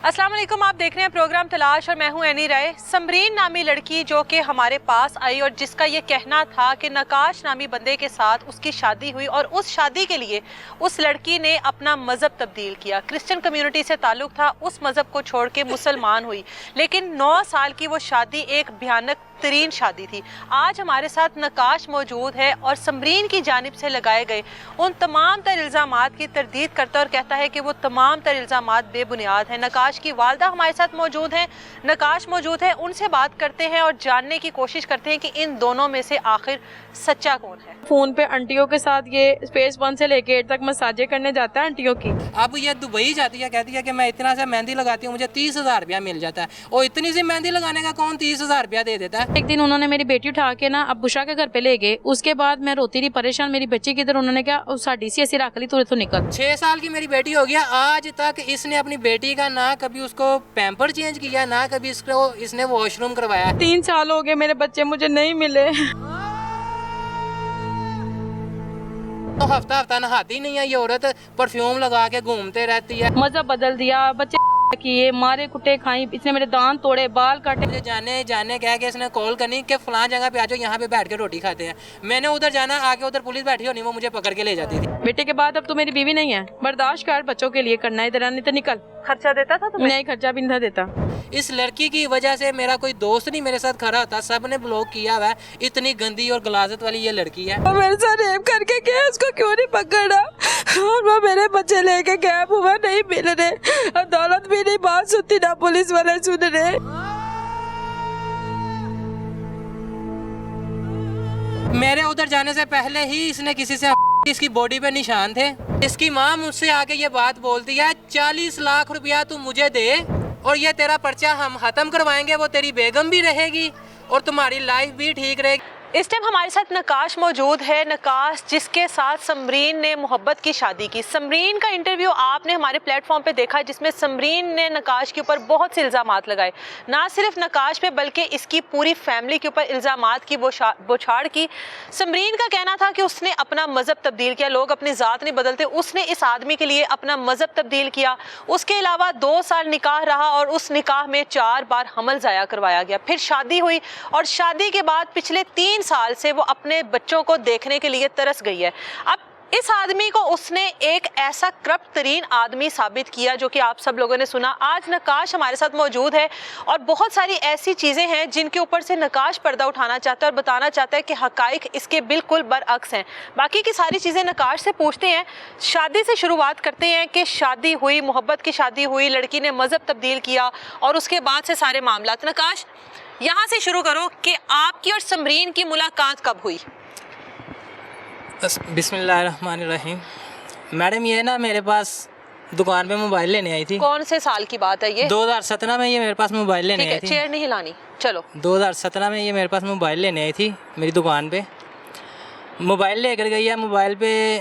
अस्सलाम वालेकुम, आप देख रहे हैं प्रोग्राम तलाश और मैं हूं एनी राय। समरीन नामी लड़की जो कि हमारे पास आई और जिसका ये कहना था कि नकाश नामी बंदे के साथ उसकी शादी हुई और उस शादी के लिए उस लड़की ने अपना मज़हब तब्दील किया। क्रिश्चियन कम्युनिटी से ताल्लुक़ था, उस मज़हब को छोड़ के मुसलमान हुई, लेकिन 9 साल की वो शादी एक भयानक तरीन शादी थी। आज हमारे साथ नकाश मौजूद है और समरीन की जानिब से लगाए गए उन तमाम तर इल्ज़ामात की तरदीद करता है और कहता है कि वो तमाम तर इल्ज़ामात बेबुनियाद हैं। नकाश की वालदा हमारे साथ मौजूद हैं, नकाश मौजूद है, उनसे बात करते हैं और जानने की कोशिश करते हैं कि इन दोनों में से आखिर सच्चा कौन है। फोन पे आंटियों के साथ ये फेज 1 से लेके 8 तक मसाजे करने जाता है आंटियों की। अब ये दुबई जाती है, कहती है कि मैं इतना सा मेहंदी लगाती हूँ, मुझे 30,000 रुपया मिल जाता है। और इतनी सी मेहंदी लगाने का कौन 30,000 रुपया दे देता है। एक दिन उन्होंने मेरी बेटी उठा के ना अबुशा के घर पे ले गए। उसके बाद मैं रोती रही परेशान, मेरी बच्ची किधर, उन्होंने क्या साड़ी सी ऐसी रख ली, तो निकल। 6 साल की मेरी बेटी हो गया, आज तक इसने अपनी बेटी का ना कभी उसको पैम्पर चेंज किया, ना कभी इसने वॉशरूम करवाया। 3 साल हो गए मेरे बच्चे मुझे नहीं मिले। तो हफ्ता हफ्ता नहाती नहीं है ये औरत, परफ्यूम लगा के घूमते रहती है। मज़हब बदल दिया, बच्चे किए, मारे कुटे खाई, इसने मेरे दांत तोड़े, बाल काटे। मुझे जाने कह के इसने कॉल करनी कि फलां जगह पे आ जाओ, यहाँ पे बैठ के रोटी खाते हैं। मैंने उधर जाना, आके उधर पुलिस बैठी होनी, वो मुझे पकड़ के ले जाती थी। बेटे के बाद अब तो मेरी बीवी नहीं है, बर्दाश्त कर, बच्चों के लिए करना है, इधर नहीं तो निकल। खर्चा देता था तुम्हें? नहीं, खर्चा भी नहीं देता। इस लड़की की वजह से मेरा कोई दोस्त नहीं मेरे साथ खड़ा होता, सब ने ब्लॉक किया हुआ है। इतनी गंदी और गलाजत वाली ये लड़की है। वो मेरे साथ रेप करके गया, उसको क्यों नहीं पकड़ा? और वो मेरे बच्चे लेके गायब हुआ, नहीं मिल रहे, अदालत भी नहीं बात सुनती, ना पुलिस वाले सुन रहे। मेरे उधर जाने से पहले ही इसने किसी से इसकी बॉडी पे निशान थे। इसकी माँ मुझसे आके ये बात बोलती है, 40 लाख रुपया तू मुझे दे और ये तेरा पर्चा हम खत्म करवाएंगे, वो तेरी बेगम भी रहेगी और तुम्हारी लाइफ भी ठीक रहेगी। इस टाइम हमारे साथ नकाश मौजूद है, नकाश जिसके साथ समरीन ने मोहब्बत की शादी की। समरीन का इंटरव्यू आपने हमारे प्लेटफॉर्म पे देखा, जिसमें समरीन ने नकाश के ऊपर बहुत से इल्ज़ामात लगाए, ना सिर्फ नकाश पे बल्कि इसकी पूरी फैमिली के ऊपर इल्ज़ामात की बौछार की। समरीन का कहना था कि उसने अपना मज़हब तब्दील किया, लोग अपनी ज़ात नहीं बदलते, उसने इस आदमी के लिए अपना मज़हब तब्दील किया। उसके अलावा 2 साल निकाह रहा और उस निकाह में 4 बार हमल ज़ाया करवाया गया। फिर शादी हुई और शादी के बाद पिछले 3 साल से वो अपने बच्चों को देखने के लिए तरस गई है। अब इस आदमी को उसने एक ऐसा करप्ट तरीन आदमी साबित किया जो कि आप सब लोगों ने सुना। आज नकाश हमारे साथ मौजूद है और बहुत सारी ऐसी चीज़ें हैं जिनके ऊपर से नकाश पर्दा उठाना चाहता है और बताना चाहता है कि हकाइक इसके बिल्कुल बरअक्स हैं। बाकी की सारी चीज़ें नकाश से पूछते हैं। शादी से शुरुआत करते हैं कि शादी हुई, मोहब्बत की शादी हुई, लड़की ने मज़हब तब्दील किया और उसके बाद से सारे मामलात। नकाश, यहाँ से शुरू करो कि आपकी और समरीन की मुलाकात कब हुई? बिस्मिल्लाहिर्रहमानिर्रहीम। मैडम ये ना मेरे पास दुकान पे मोबाइल लेने आई थी। कौन से साल की बात है ये? 2017 में ये मेरे पास मोबाइल लेने आई थी। चेयर नहीं हिलानी, चलो। 2017 में ये मेरे पास मोबाइल लेने आई थी मेरी दुकान पे। मोबाइल लेकर गई है। मोबाइल पे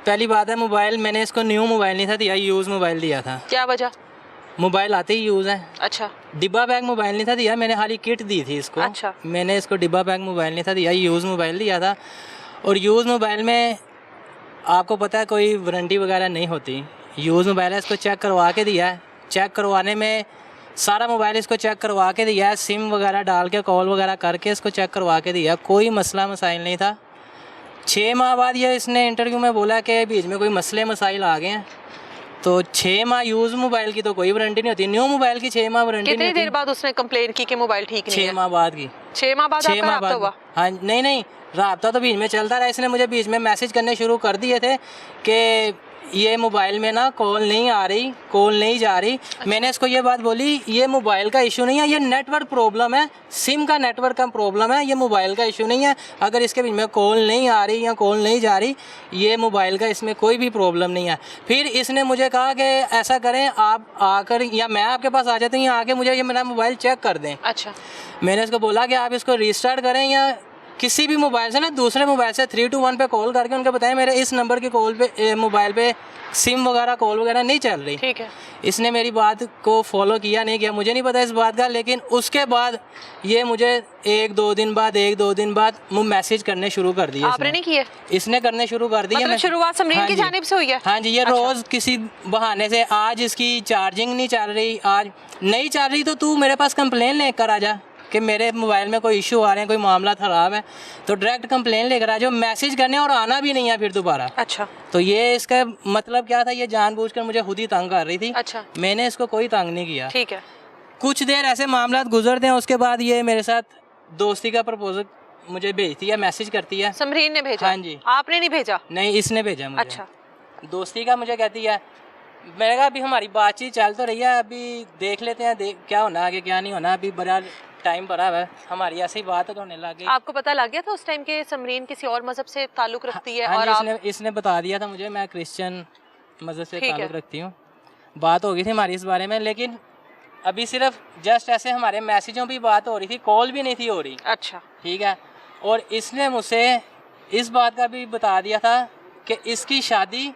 पहली बात है, मोबाइल मैंने इसको न्यू मोबाइल नहीं था दिया, यूज़ मोबाइल दिया था। क्या वजह? मोबाइल आते ही यूज़ है। अच्छा। डिब्बा बैग मोबाइल नहीं था दिया, मैंने खाली किट दी थी इसको। अच्छा। मैंने इसको डिब्बा बैग मोबाइल नहीं था दिया, यूज़ मोबाइल दिया था। और यूज़ मोबाइल में आपको पता है कोई वारंटी वगैरह नहीं होती। यूज़ मोबाइल है, इसको चेक करवा के दिया है। चेक करवाने में सारा मोबाइल इसको चेक करवा के दिया है, सिम वगैरह डाल के कॉल वगैरह करके इसको चेक करवा के दिया, कोई मसला मसाइल नहीं था। 6 माह बाद ये इसने इंटरव्यू में बोला कि बीच में कोई मसले मसाइल आ गए हैं। तो 6 माह यूज़ मोबाइल की तो कोई वारंटी नहीं होती, न्यू मोबाइल की 6 माह वारंटी नहीं होती। कितनी देर बाद उसने कंप्लेन की कि मोबाइल ठीक नहीं है? 6 माह बाद की। 6 माह बाद आपका राब्ता हुआ? हाँ, नहीं, राब्ता तो बीच में चलता रहा। इसने मुझे बीच में मैसेज करने शुरू कर दिए थे कि ये मोबाइल में ना कॉल नहीं आ रही, कॉल नहीं जा रही। अच्छा। मैंने इसको ये बात बोली, ये मोबाइल का इशू नहीं है, ये नेटवर्क प्रॉब्लम है, सिम का नेटवर्क का प्रॉब्लम है, ये मोबाइल का इशू नहीं है। अगर इसके बीच में कॉल नहीं आ रही या कॉल नहीं जा रही, ये मोबाइल का इसमें कोई भी प्रॉब्लम नहीं है। फिर इसने मुझे कहा कि ऐसा करें, आप आकर या मैं आपके पास आ जाती हूँ, आके मुझे ये मेरा मोबाइल चेक कर दें। अच्छा। मैंने इसको बोला कि आप इसको रिस्टार्ट करें या किसी भी मोबाइल से ना दूसरे मोबाइल से 321 पे कॉल करके उनको बताया मेरे इस नंबर की कॉल पे मोबाइल पे सिम वगैरह कॉल वगैरह नहीं चल रही। ठीक है। इसने मेरी बात को फॉलो किया नहीं किया मुझे नहीं पता इस बात का, लेकिन उसके बाद ये मुझे एक दो दिन बाद मैसेज करने शुरू कर दिए। आपने नहीं किए? इसने करने शुरू कर दिए। मतलब शुरुआत समरीन हाँ की जी। जानिब से हुई है? हाँ जी, ये अच्छा। रोज किसी बहाने से, आज इसकी चार्जिंग नहीं चल रही, आज नहीं चल रही तो तू मेरे पास कंप्लेन लेकर आ जा कि मेरे मोबाइल में कोई इशू आ रहे हैं, कोई मामला ख़राब है, तो डायरेक्ट कंप्लेन लेकर आ जाओ, मैसेज करने और आना भी नहीं है फिर दोबारा। अच्छा। तो ये इसका मतलब क्या था, ये जानबूझकर मुझे खुद ही तंग कर रही थी। अच्छा। मैंने इसको कोई तंग नहीं किया। ठीक है। कुछ देर ऐसे मामला गुजरते हैं, उसके बाद ये मेरे साथ दोस्ती का प्रपोजल मुझे भेजती है, मैसेज करती है। समरीन ने भेजा? हाँ जी। आपने नहीं भेजा? नहीं, इसने भेजा मुझे। अच्छा। दोस्ती का मुझे कहती है, मैंने कहा अभी हमारी बातचीत चल तो रही है, अभी देख लेते हैं क्या होना आगे क्या नहीं होना, अभी बड़ा टाइम भरा है, हमारी ऐसी बात तो होने लग गई। आपको पता लग गया था उस टाइम के समरीन किसी और मजहब से ताल्लुक रखती है? हाँ और जी, इसने बता दिया था मुझे, मैं क्रिश्चियन मजहब से ठीक है। ताल्लुक रखती हूँ। बात हो गई थी हमारी इस बारे में, लेकिन अभी सिर्फ जस्ट ऐसे हमारे मैसेजों भी बात हो रही थी, कॉल भी नहीं थी हो रही। अच्छा। ठीक है। और इसने मुझसे इस बात का भी बता दिया था कि इसकी शादी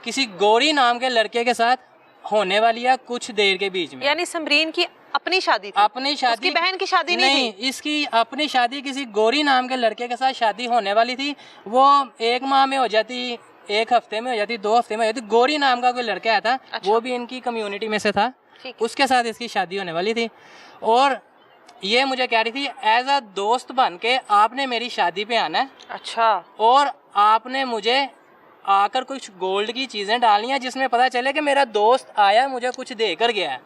किसी गौरी नाम के लड़के के साथ होने वाली है कुछ देर के बीच में। यानी समरीन की अपनी शादी थी? अपनी शादी, उसकी बहन की शादी नहीं थी? इसकी अपनी शादी किसी गौरी नाम के लड़के के साथ शादी होने वाली थी। वो 1 माह में हो जाती, 1 हफ्ते में हो जाती, 2 हफ्ते में हो जाती। गौरी नाम का कोई लड़का आया था। अच्छा। वो भी इनकी कम्युनिटी में से था। ठीक। उसके साथ इसकी शादी होने वाली थी और ये मुझे कह रही थी एज अ दोस्त बन के आपने मेरी शादी पे आना है। अच्छा। और आपने मुझे आकर कुछ गोल्ड की चीज़ें डालनी है जिसमें पता चले कि मेरा दोस्त आया मुझे कुछ देकर गया है।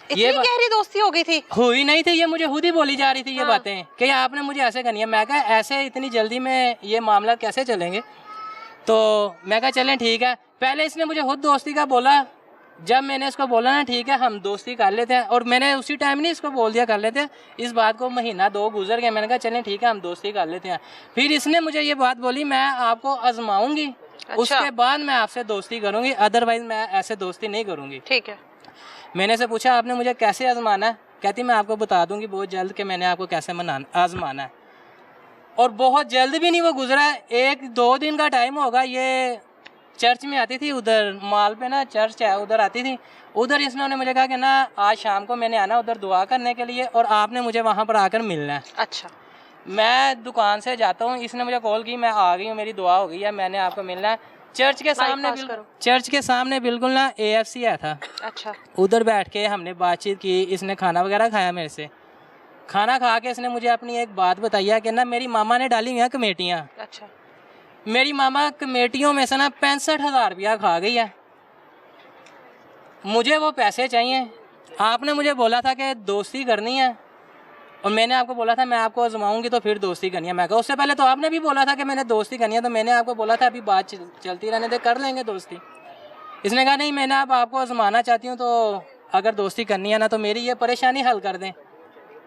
इतनी ये गहरी दोस्ती हो गई थी? हुई नहीं थी, ये मुझे खुद ही बोली जा रही थी ये हाँ। बातें कि आपने मुझे ऐसे करनी है। मैं कहा ऐसे इतनी जल्दी में ये मामला कैसे चलेंगे, तो मैं कहा चलें ठीक है। पहले इसने मुझे खुद दोस्ती का बोला, जब मैंने इसको बोला ना ठीक है हम दोस्ती कर लेते हैं, और मैंने उसी टाइम नहीं इसको बोल दिया कर लेते हैं। इस बात को महीना 2 गुजर गया, मैंने कहा चलें ठीक है हम दोस्ती कर लेते हैं। फिर इसने मुझे ये बात बोली मैं आपको आजमाऊंगी। अच्छा। उसके बाद मैं आपसे दोस्ती करूंगी, अदरवाइज मैं ऐसे दोस्ती नहीं करूंगी। ठीक है। मैंने से पूछा आपने मुझे कैसे आजमाना है? कहती मैं आपको बता दूंगी बहुत जल्द कि मैंने आपको कैसे आजमाना है। और बहुत जल्द भी नहीं वो गुजरा, 1-2 दिन का टाइम होगा। ये चर्च में आती थी, उधर माल पे ना चर्च है, उधर आती थी। उधर इसने मुझे कहा कि ना आज शाम को मैंने आना उधर दुआ करने के लिए और आपने मुझे वहाँ पर आकर मिलना है। अच्छा। मैं दुकान से जाता हूँ, इसने मुझे कॉल की, मैं आ गई हूँ, मेरी दुआ हो गई है, मैंने आपको मिलना है। चर्च के सामने बिल्कुल ना AFC आया था। अच्छा। उधर बैठ के हमने बातचीत की, इसने खाना वगैरह खाया मेरे से। खाना खा के इसने मुझे अपनी एक बात बताई है कि ना मेरी मामा ने डाली हुई हैं कमेटियाँ। अच्छा। मेरी मामा कमेटियों में से ना 65,000 रुपया खा गई है। मुझे वो पैसे चाहिए। आपने मुझे बोला था कि दोस्ती करनी है और मैंने आपको बोला था मैं आपको आजमाऊंगी तो फिर दोस्ती करनी है। मैं कहा उससे पहले तो आपने भी बोला था कि मैंने दोस्ती करनी है, तो मैंने आपको बोला था अभी बात चलती रहने दे, कर लेंगे दोस्ती। इसने कहा नहीं मैंने अब आपको आजमाना चाहती हूँ, तो अगर दोस्ती करनी है ना तो मेरी ये परेशानी हल कर दें।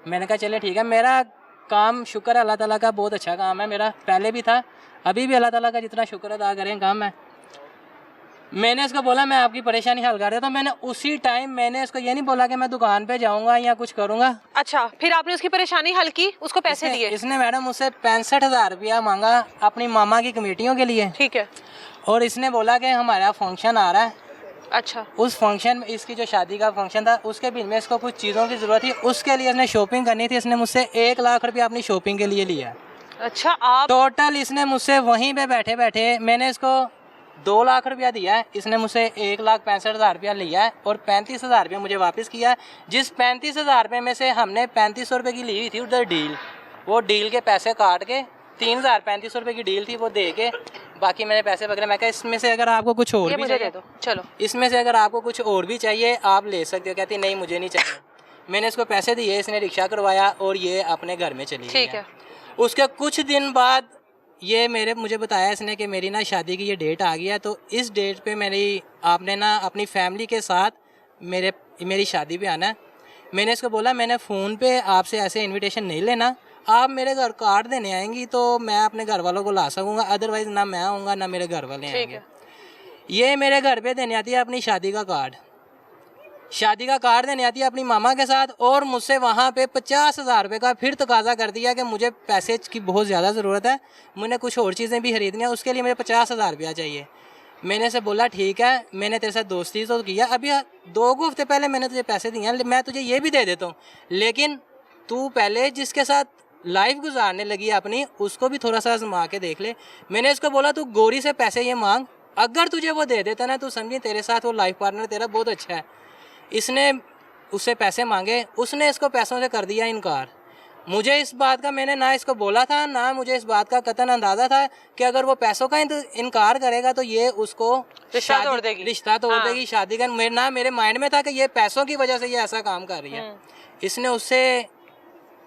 मैंने कहा चले ठीक है। मेरा काम शुक्र है अल्लाह ताला का, बहुत अच्छा काम है मेरा, पहले भी था अभी भी अल्लाह ताला का जितना शुक्र अदा करें काम है। मैंने इसको बोला मैं आपकी परेशानी हल कर देता हूँ। मैंने उसी टाइम मैंने इसको ये नहीं बोला कि मैं दुकान पे जाऊंगा या कुछ करूंगा। अच्छा, फिर आपने उसकी परेशानी हल की, उसको पैसे दिए? इसने मैडम मुझसे 65,000 रुपया मांगा अपनी मामा की कमेटियों के लिए। ठीक है। और इसने बोला कि हमारा फंक्शन आ रहा है। अच्छा। उस फंक्शन में इसकी जो शादी का फंक्शन था उसके बीच में इसको कुछ चीज़ों की ज़रूरत थी, उसके लिए इसने शॉपिंग करनी थी। इसने मुझसे 1 लाख रुपया अपनी शॉपिंग के लिए लिया। अच्छा। आप टोटल इसने मुझसे वहीं पे बैठे बैठे मैंने इसको 2 लाख रुपया दिया है, इसने मुझसे 1,65,000 रुपया लिया है और 35,000 रुपया मुझे वापस किया है। जिस 35,000 रुपये में से हमने 3500 रुपये की ली हुई थी उधर डील, वो डील के पैसे काट के 3,3500 रुपये की डील थी वो दे के बाकी मैंने पैसे वगैरह, मैं कहा इसमें से अगर आपको कुछ और भी चाहिए दो, चलो इसमें से अगर आपको कुछ और भी चाहिए आप ले सकते हो। कहती नहीं मुझे नहीं चाहिए। मैंने इसको पैसे दिए, इसने रिक्शा करवाया और ये अपने घर में चली गई। ठीक है। उसके कुछ दिन बाद ये मुझे बताया इसने कि मेरी ना शादी की ये डेट आ गई है, तो इस डेट पे आपने ना अपनी फैमिली के साथ मेरी शादी पे आना है। मैंने इसको बोला मैंने फ़ोन पे आपसे ऐसे इनविटेशन नहीं लेना, आप मेरे घर कार्ड देने आएंगी तो मैं अपने घर वालों को ला सकूँगा, अदरवाइज़ ना मैं आऊँगा ना मेरे घर वाले आएंगे। ये मेरे घर पे देने आती है अपनी शादी का कार्ड। शादी का कार्ड देने आती है अपनी मामा के साथ, और मुझसे वहाँ पे 50,000 रुपये का फिर तकाजा कर दिया कि मुझे पैसे की बहुत ज़्यादा ज़रूरत है, मुझे कुछ और चीज़ें भी खरीदनी है, उसके लिए मुझे 50,000 रुपया चाहिए। मैंने से बोला ठीक है, मैंने तेरे साथ दोस्ती तो किया, अभी 2 हफ्ते पहले मैंने तुझे पैसे दिए हैं, मैं तुझे ये भी दे देता हूँ, लेकिन तू पहले जिसके साथ लाइफ गुजारने लगी अपनी उसको भी थोड़ा सा आजमा के देख ले। मैंने इसको बोला तू गोरी से पैसे ये मांग, अगर तुझे वो दे देता ना तो समझिए तेरे साथ वो लाइफ पार्टनर तेरा बहुत अच्छा है। इसने उससे पैसे मांगे, उसने इसको पैसों से कर दिया इनकार। मुझे इस बात का, मैंने ना इसको बोला था, ना मुझे इस बात का कतन अंदाज़ा था कि अगर वो पैसों का इनकार करेगा तो ये उसको रिश्ता तोड़ देगी, रिश्ता तोड़ देगी, शादी का। ना मेरे माइंड में था कि ये पैसों की वजह से ये ऐसा काम कर रही है। इसने उससे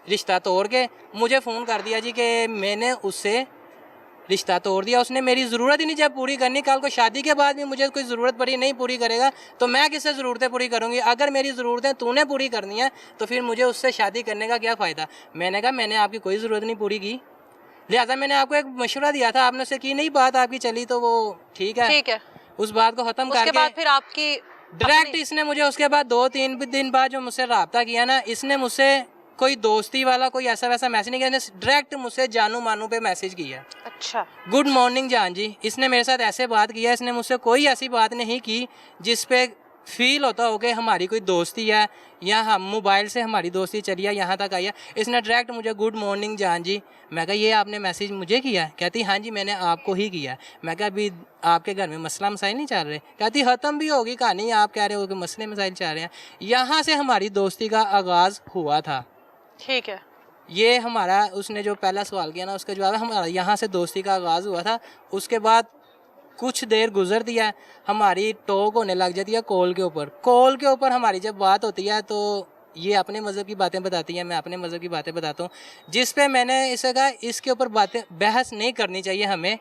रिश्ता तोड़ के मुझे फ़ोन कर दिया जी कि मैंने उससे रिश्ता तोड़ दिया, उसने मेरी ज़रूरत ही नहीं जब पूरी करनी, कल को शादी के बाद भी मुझे कोई ज़रूरत पड़ी नहीं पूरी करेगा तो मैं किससे ज़रूरतें पूरी करूँगी। अगर मेरी ज़रूरतें तूने पूरी करनी है तो फिर मुझे उससे शादी करने का क्या फ़ायदा। मैंने कहा मैंने आपकी कोई ज़रूरत नहीं पूरी की, लिहाजा मैंने आपको एक मशवरा दिया था, आपने उससे की नहीं, बात आपकी चली तो वो ठीक है, उस बात को ख़त्म करके बाद फिर आपकी डायरेक्ट इसने मुझे उसके बाद 2-3 दिन बाद जो मुझसे रब्ता किया ना, इसने मुझसे कोई दोस्ती वाला कोई ऐसा वैसा मैसेज नहीं किया, इसने डायरेक्ट मुझसे जानू मानू पे मैसेज किया। अच्छा, गुड मॉर्निंग जान जी। इसने मेरे साथ ऐसे बात किया, इसने मुझसे कोई ऐसी बात नहीं की जिस पे फील होता हो कि हमारी कोई दोस्ती है या हम मोबाइल से हमारी दोस्ती चली है यहाँ तक आई है। इसने डायरेक्ट मुझे गुड मॉर्निंग जान जी। मैं कहा ये आपने मैसेज मुझे किया? कहती हाँ जी मैंने आपको ही किया। मैं कहा अभी आपके घर में मसला मसाइल नहीं चल रहे? कहती ख़त्म भी होगी कहानी, आप कह रहे हो कि मसले मसाइल चल रहे हैं। यहाँ से हमारी दोस्ती का आगाज़ हुआ था। ठीक है, ये हमारा, उसने जो पहला सवाल किया ना उसका जवाब है, हमारा यहाँ से दोस्ती का आगाज़ हुआ था। उसके बाद कुछ देर गुजर दिया, हमारी टॉक होने लग जाती है कॉल के ऊपर। कॉल के ऊपर हमारी जब बात होती है तो ये अपने मज़हब की बातें बताती है, मैं अपने मज़हब की बातें बताता हूँ, जिस पे मैंने इसे कहा इसके ऊपर बातें बहस नहीं करनी चाहिए हमें,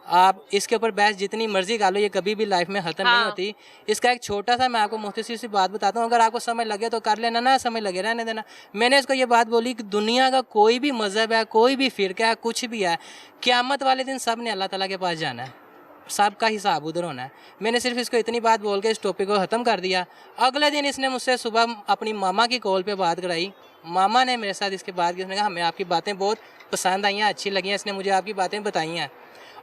आप इसके ऊपर बहस जितनी मर्जी कर लो, ये कभी भी लाइफ में ख़त्म नहीं होती। इसका एक छोटा सा मैं आपको मुख्तसर सी बात बताता हूँ, अगर आपको समझ लगे तो कर लेना, ना समझ लगे रहने देना। मैंने इसको ये बात बोली कि दुनिया का कोई भी मज़हब है, कोई भी फ़िरका है, कुछ भी है, क़यामत वाले दिन सब ने अल्लाह ताला के पास जाना है, सब का हिसाब उधर होना है। मैंने सिर्फ इसको इतनी बात बोल के इस टॉपिक को ख़त्म कर दिया। अगले दिन इसने मुझसे सुबह अपनी मामा की कॉल पे बात कराई। मामा ने मेरे साथ इसके बाद उसने कहा हमें आपकी बातें बहुत पसंद आई हैं, अच्छी लगी हैं, इसने मुझे आपकी बातें बताई हैं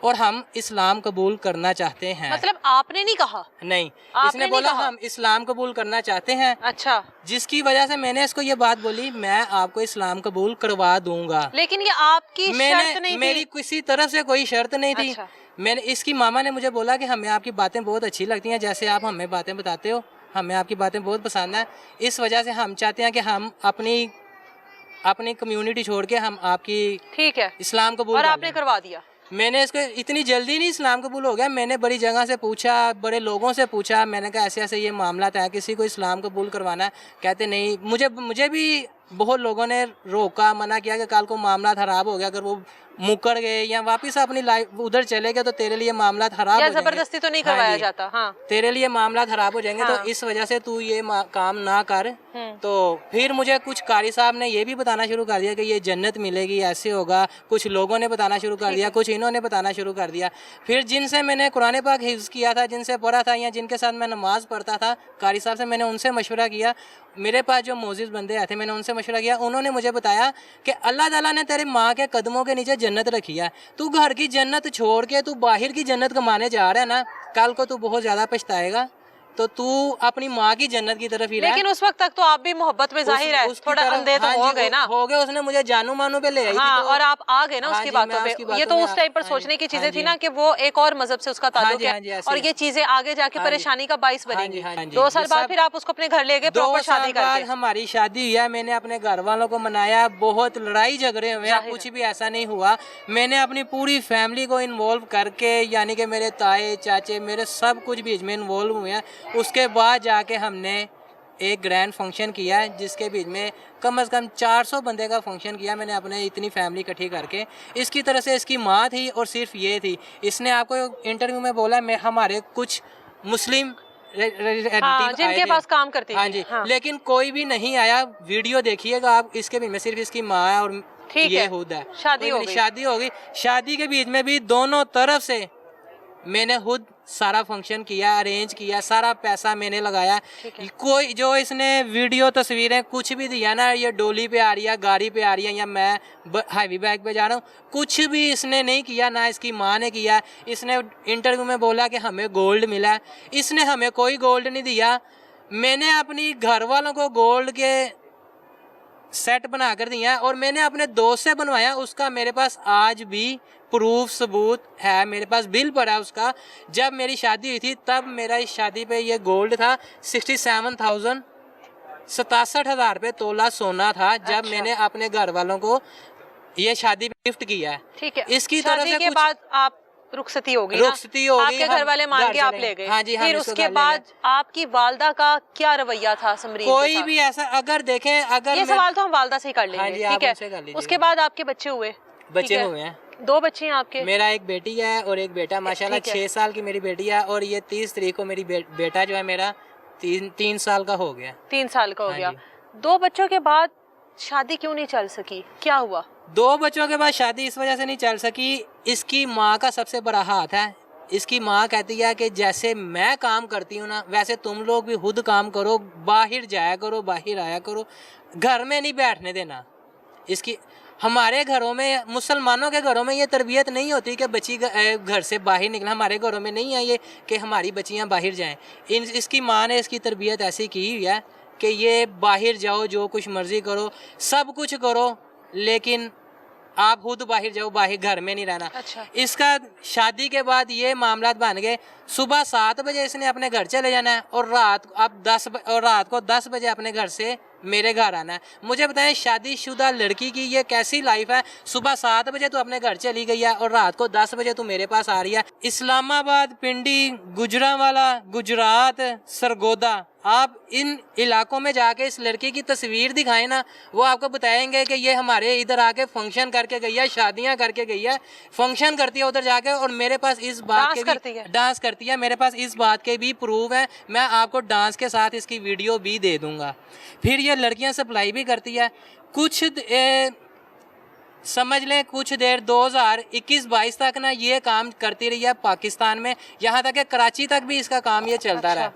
और हम इस्लाम कबूल करना चाहते हैं। मतलब आपने नहीं कहा? नहीं, इसने बोला हम इस्लाम कबूल करना चाहते हैं। अच्छा, जिसकी वजह से मैंने इसको ये बात बोली मैं आपको इस्लाम कबूल करवा दूंगा। लेकिन ये आपकी शर्त नहीं थी? मेरी किसी तरफ से कोई शर्त नहीं थी। अच्छा। मैंने, इसकी मामा ने मुझे बोला कि हमें आपकी बातें बहुत अच्छी लगती हैं, जैसे आप हमें बातें बताते हो, हमें आपकी बातें बहुत पसंद है, इस वजह से हम चाहते हैं कि हम अपनी कम्युनिटी छोड़ के हम आपकी ठीक है इस्लाम कबूल। और आपने करवा दिया? मैंने इसको इतनी जल्दी नहीं इस्लाम कबूल हो गया, मैंने बड़ी जगह से पूछा, बड़े लोगों से पूछा, मैंने कहा ऐसे ऐसे ये मामला है, किसी को इस्लाम कबूल करवाना है? कहते नहीं। मुझे भी बहुत लोगों ने रोका, मना किया कि कल को मामला खराब हो गया, अगर वो मुकर गए या वापस अपनी लाइफ उधर चले गए तो तेरे लिए मामला खराब हो जाएंगे। जबरदस्ती तो नहीं करवाया जाता। हाँ, तेरे लिए मामला खराब हो जाएंगे। तो इस वजह से तू ये काम ना कर। तो फिर मुझे कुछ कारी साहब ने ये भी बताना शुरू कर दिया कि ये जन्नत मिलेगी, ऐसे होगा, कुछ लोगों ने बताना शुरू कर दिया, कुछ इन्होंने बताना शुरू कर दिया। फिर जिनसे मैंने कुरान पाक हिफ्ज़ किया था, जिनसे पढ़ा था या जिनके साथ मैं नमाज़ पढ़ता था, कारी साहब से मैंने उनसे मशवरा किया। मेरे पास जो मोजिज़ बंदे आए थे मैंने उनसे मशवरा किया, उन्होंने मुझे बताया कि अल्लाह ताला ने तेरी माँ के कदमों के नीचे जन्नत रखी है, तू घर की जन्नत छोड़ के तू बाहर की जन्नत कमाने जा रहा है ना, कल को तू बहुत ज़्यादा पछताएगा, तो तू अपनी माँ की जन्नत की तरफ ही रह। लेकिन उस वक्त तक तो आप भी मोहब्बत में जाहिर है थोड़ा अंधे तो हो गए ना? हो गए। उसने मुझे जानू मानू पे ले आई हाँ, थी, और आप आ गए ना उसकी बातों पे। ये तो उस टाइम पर सोचने की चीजें थी ना कि वो एक और मजहब से उसका ताल्लुक है और ये चीजें आगे जाके परेशानी का बाइस बनेंगी। 2 साल बाद फिर आप उसको अपने घर ले गए, प्रॉपर शादी करके। हमारी शादी हुई है, मैंने अपने घर वालों को मनाया, बहुत लड़ाई झगड़े हुए, कुछ भी ऐसा नहीं हुआ। मैंने अपनी पूरी फैमिली को इन्वॉल्व करके, यानी कि मेरे ताए चाचे मेरे सब कुछ बीच में इन्वॉल्व हुए हैं। उसके बाद जाके हमने एक ग्रैंड फंक्शन किया है, जिसके बीच में कम से कम 400 बंदे का फंक्शन किया मैंने अपने इतनी फैमिली इकट्ठी करके। इसकी तरह से इसकी माँ थी और सिर्फ ये थी। इसने आपको इंटरव्यू में बोला मैं हमारे कुछ मुस्लिम जिनके पास काम करती हाँ जी, लेकिन कोई भी नहीं आया। वीडियो देखिएगा आप, इसके बीच में सिर्फ इसकी माँ है और ये खुद है। शादी हो गई। शादी के बीच में भी दोनों तरफ से मैंने खुद सारा फंक्शन किया, अरेंज किया, सारा पैसा मैंने लगाया। कोई जो इसने वीडियो तस्वीरें कुछ भी दिया ना, ये डोली पे आ रही है, गाड़ी पे आ रही है, या मैं हाईवे बैग पे जा रहा हूँ, कुछ भी इसने नहीं किया, ना इसकी माँ ने किया। इसने इंटरव्यू में बोला कि हमें गोल्ड मिला है, इसने हमें कोई गोल्ड नहीं दिया। मैंने अपनी घर वालों को गोल्ड के सेट बना कर दिया और मैंने अपने दोस्त से बनवाया, उसका मेरे पास आज भी प्रूफ सबूत है, मेरे पास बिल पड़ा है उसका। जब मेरी शादी हुई थी तब मेरा इस शादी पे ये गोल्ड था 67,000, 67,000 रुपये तोला सोना था जब अच्छा। मैंने अपने घर वालों को ये शादी गिफ्ट किया है। ठीक है, इसकी तरफ शादी से के कुछ बाद आप रुखसती होगी ना? रुखसती होगी, आपके घर हम वाले मान घर के आप चले ले गए। हाँ जी, हम फिर इसको उसके घर ले बाद गए। आपकी वालदा का क्या रवैया था समरीन के कोई साथ? भी ऐसा अगर देखें, अगर ये मैं- सवाल तो हम वालदा से ही कर हाँ लेंगे। जी, आप ठीक उनसे कर है, लीजिएगा। उसके बाद आपके बच्चे हुए? ठीक बच्चे है। हुए हैं, 2 बच्चे हैं आपके? मेरा एक बेटी है और एक बेटा। माशाल्लाह ठीक है। 6 साल की मेरी बेटी है और ये 30 तारीख को मेरी बेटा जो है मेरा 3 साल का हो गया। 3 साल का हो हाँ गया। जी। 2 बच्चों के बाद शादी क्यों नहीं चल सकी, क्या हुआ? 2 बच्चों के बाद शादी इस वजह से नहीं चल सकी, इसकी माँ का सबसे बड़ा हाथ है। इसकी माँ कहती है कि जैसे मैं काम करती हूँ ना, वैसे तुम लोग भी खुद काम करो, बाहर जाया करो, बाहर आया करो, घर में नहीं बैठने देना। इसकी हमारे घरों में, मुसलमानों के घरों में ये तरबियत नहीं होती कि बच्ची घर से बाहर निकला। हमारे घरों में नहीं है ये कि हमारी बच्चियाँ बाहर जाएं। इसकी माँ ने इसकी तरबियत ऐसी की हुई है कि ये बाहर जाओ, जो कुछ मर्जी करो, सब कुछ करो, लेकिन आप खुद बाहर जाओ, बाहर घर में नहीं रहना। अच्छा। इसका शादी के बाद ये मामला बन गए, सुबह 7 बजे इसने अपने घर चले जाना है और रात को 10 बजे अपने घर से मेरे घर आना है। मुझे बताएं, शादीशुदा लड़की की ये कैसी लाइफ है? सुबह 7 बजे तू अपने घर चली गई है और रात को 10 बजे तू मेरे पास आ रही है। इस्लामाबाद, पिंडी, गुजरांवाला, गुजरात, सरगोदा, आप इन इलाकों में जाके इस लड़की की तस्वीर दिखाएं ना, वो आपको बताएंगे कि ये हमारे इधर आके फंक्शन करके गई है, शादियां करके गई है, फंक्शन करती है उधर जाके। और मेरे पास इस बात के भी डांस करती है, मेरे पास इस बात के भी प्रूफ है। मैं आपको डांस के साथ इसकी वीडियो भी दे दूंगा। फिर ये लड़कियां सप्लाई भी करती है। समझ लें कुछ देर 2021-22 तक ना ये काम करती रही है पाकिस्तान में, यहाँ तक कि कराची तक भी इसका काम ये चलता रहा।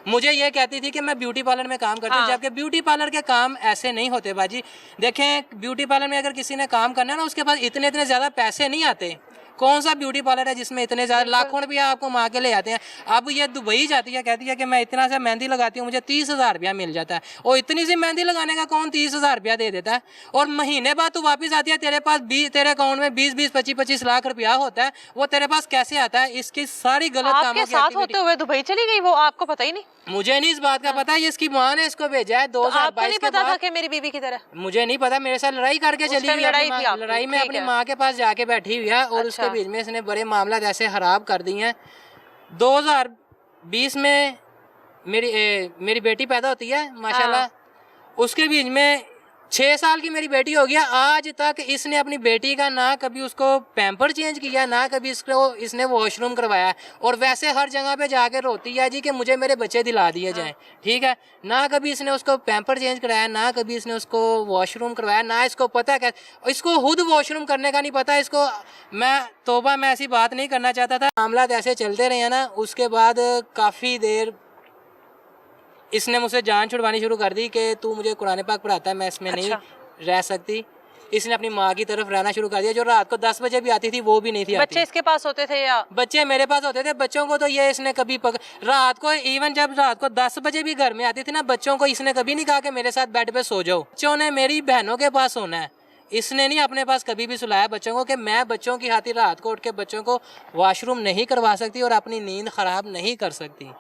मुझे ये कहती थी कि मैं ब्यूटी पार्लर में काम करती हूँ, जबकि ब्यूटी पार्लर के काम ऐसे नहीं होते बाजी। देखें, ब्यूटी पार्लर में अगर किसी ने काम करना है ना, उसके पास इतने ज़्यादा पैसे नहीं आते। कौन सा ब्यूटी पार्लर है जिसमें इतने ज़्यादा लाखों रुपया आपको माँ के ले आते हैं? अब ये दुबई जाती है, कहती है कि मैं इतना सा मेहंदी लगाती हूँ, मुझे 30,000 रुपया मिल जाता है। और इतनी सी मेहंदी लगाने का कौन 30,000 रुपया दे देता है? और महीने बाद तू वापस आती है, तेरे पास तेरे अकाउंट में 20-20, 25-25 लाख रुपया होता है, वो तेरे पास कैसे आता है? इसकी सारी गलत कामों आपके साथ होते हुए दुबई चली गई वो, आपको पता ही नहीं? मुझे नहीं इस बात का पता है, इसकी माँ ने इसको भेजा है 2022 के बाद। कि मेरी बीवी की तरह? मुझे नहीं पता, मेरे साथ लड़ाई करके चली हुई। लड़ाई में अपनी माँ के पास जाके बैठी हुई है और उसके बीच में इसने बड़े मामला ऐसे खराब कर दिए हैं। 2020 में मेरी बेटी पैदा होती है माशाल्लाह, उसके बीच में 6 साल की मेरी बेटी हो गया। आज तक इसने अपनी बेटी का ना कभी उसको पैम्पर चेंज किया, ना कभी इसने वॉशरूम करवाया। और वैसे हर जगह पे जाके रोती है जी कि मुझे मेरे बच्चे दिला दिए जाएं, ठीक है। ना कभी इसने उसको पैम्पर चेंज कराया, ना कभी इसने उसको वॉशरूम करवाया, ना इसको पता क्या, इसको खुद वॉशरूम करने का नहीं पता इसको। मैं ऐसी बात नहीं करना चाहता था। मामला ऐसे चलते रहे ना, उसके बाद काफ़ी देर इसने मुझसे जान छुड़वानी शुरू कर दी कि तू मुझे कुरान पाक पढ़ाता है, मैं इसमें नहीं रह सकती। इसने अपनी माँ की तरफ रहना शुरू कर दिया। जो रात को 10 बजे भी आती थी वो भी नहीं थी आती। बच्चे इसके पास होते थे या? बच्चे मेरे पास होते थे। बच्चों को तो ये इसने कभी रात को, इवन जब रात को 10 बजे भी घर में आती थी ना, बच्चों को इसने कभी नहीं कहा कि मेरे साथ बेड पे सो जाओ। बच्चों ने मेरी बहनों के पास सोना है, इसने नहीं अपने पास कभी भी सुलाया बच्चों को कि मैं बच्चों की खातिर रात को उठ के बच्चों को वॉशरूम नहीं करवा सकती और अपनी नींद खराब नहीं कर सकती।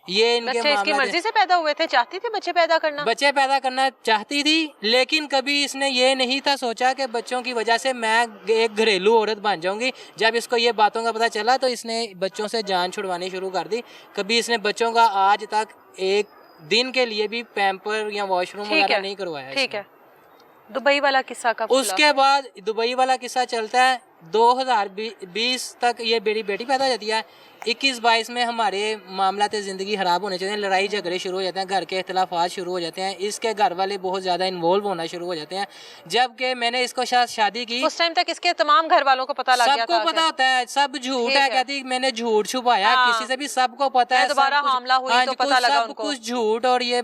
ये इनके बच्चे इसकी मर्जी से पैदा हुए थे? चाहती थी बच्चे पैदा करना? बच्चे पैदा करना चाहती थी, लेकिन कभी इसने ये नहीं था सोचा कि बच्चों की वजह से मैं एक घरेलू औरत बन जाऊंगी। जब इसको ये बातों का पता चला तो इसने बच्चों से जान छुड़वानी शुरू कर दी। कभी इसने बच्चों का आज तक एक दिन के लिए भी पैम्पर या वॉशरूम वगैरह नहीं करवाया। ठीक है। दुबई वाला किस्सा कब? उसके बाद दुबई वाला किस्सा चलता है 2020 तक ये मेरी बेटी पैदा हो जाती है। 21-22 में हमारे मामलात ज़िंदगी ख़राब होने चाहिए, लड़ाई झगड़े शुरू हो जाते हैं, घर के इख्तलाफात शुरू हो जाते हैं, इसके घर वाले बहुत ज़्यादा इन्वॉल्व होना शुरू हो जाते हैं। जबकि मैंने इसको शादी की, उस टाइम तक इसके तमाम घर वालों को पता लग गया था, सबको पता होता है, सब झूठ ठीक है, है। कहती मैंने झूठ छुपाया, हाँ। किसी से भी सबको पता है, दोबारा सब कुछ- हमला हुई हाँ तो जी, पता लगा सब उनको। कुछ झूठ और ये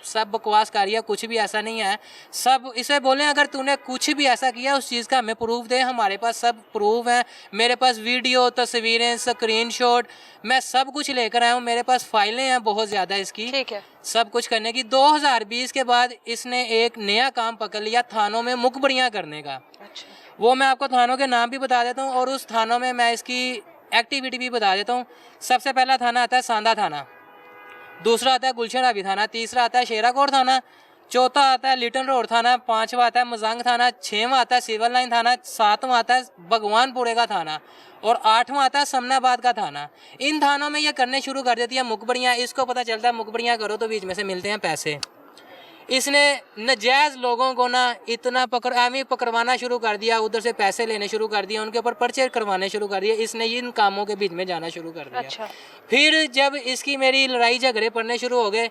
सब बकवास कर रही है, कुछ भी ऐसा नहीं है। सब इसे बोले अगर तूने कुछ भी ऐसा किया उस चीज़ का हमें प्रूफ दे, हमारे पास सब प्रूफ है, मेरे पास वीडियो, तस्वीरें, स्क्रीनशॉट, मैं सब कुछ लेकर आया हूँ, मेरे पास फाइलें हैं बहुत ज़्यादा इसकी, ठीक है। सब कुछ करने की। 2020 के बाद इसने एक नया काम पकड़ लिया, थानों में मुखबरियाँ करने का। अच्छा। वो मैं आपको थानों के नाम भी बता देता हूँ और उस थानों में मैं इसकी एक्टिविटी भी बता देता हूँ। सबसे पहला थाना आता है सांदा थाना, दूसरा आता है गुलशन अभी थाना, तीसरा आता है शेराकोट थाना, चौथा आता है लिटन रोड थाना, पांचवा आता है मजांग थाना, छठवां आता है सिविल लाइन थाना, सातवां आता है भगवानपुरे का थाना और आठवां आता है समनाबाद का थाना। इन थानों में ये करने शुरू कर देती है मुखबरियाँ। इसको पता चलता है मुखबरियाँ करो तो बीच में से मिलते हैं पैसे। इसने नजायज़ लोगों को ना इतना पकड़वाना शुरू कर दिया, उधर से पैसे लेने शुरू कर दिया, उनके ऊपर पर्चे करवाने शुरू कर दिए। इसने इन कामों के बीच में जाना शुरू कर दिया। अच्छा। फिर जब इसकी मेरी लड़ाई झगड़े पड़ने शुरू हो गए,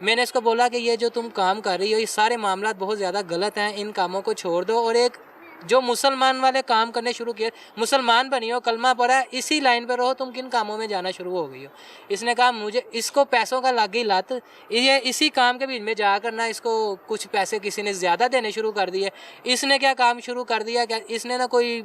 मैंने इसको बोला कि ये जो तुम काम कर रही हो ये सारे मामला बहुत ज़्यादा गलत हैं, इन कामों को छोड़ दो और एक जो मुसलमान वाले काम करने शुरू किए, मुसलमान बनी हो, कलमा पढ़ा, इसी लाइन पर रहो, तुम किन कामों में जाना शुरू हो गई हो। इसने कहा मुझे इसको पैसों का लग गई लत, ये इसी काम के बीच में जा करना, इसको कुछ पैसे किसी ने ज़्यादा देने शुरू कर दिए। इसने क्या काम शुरू कर दिया, क्या इसने ना कोई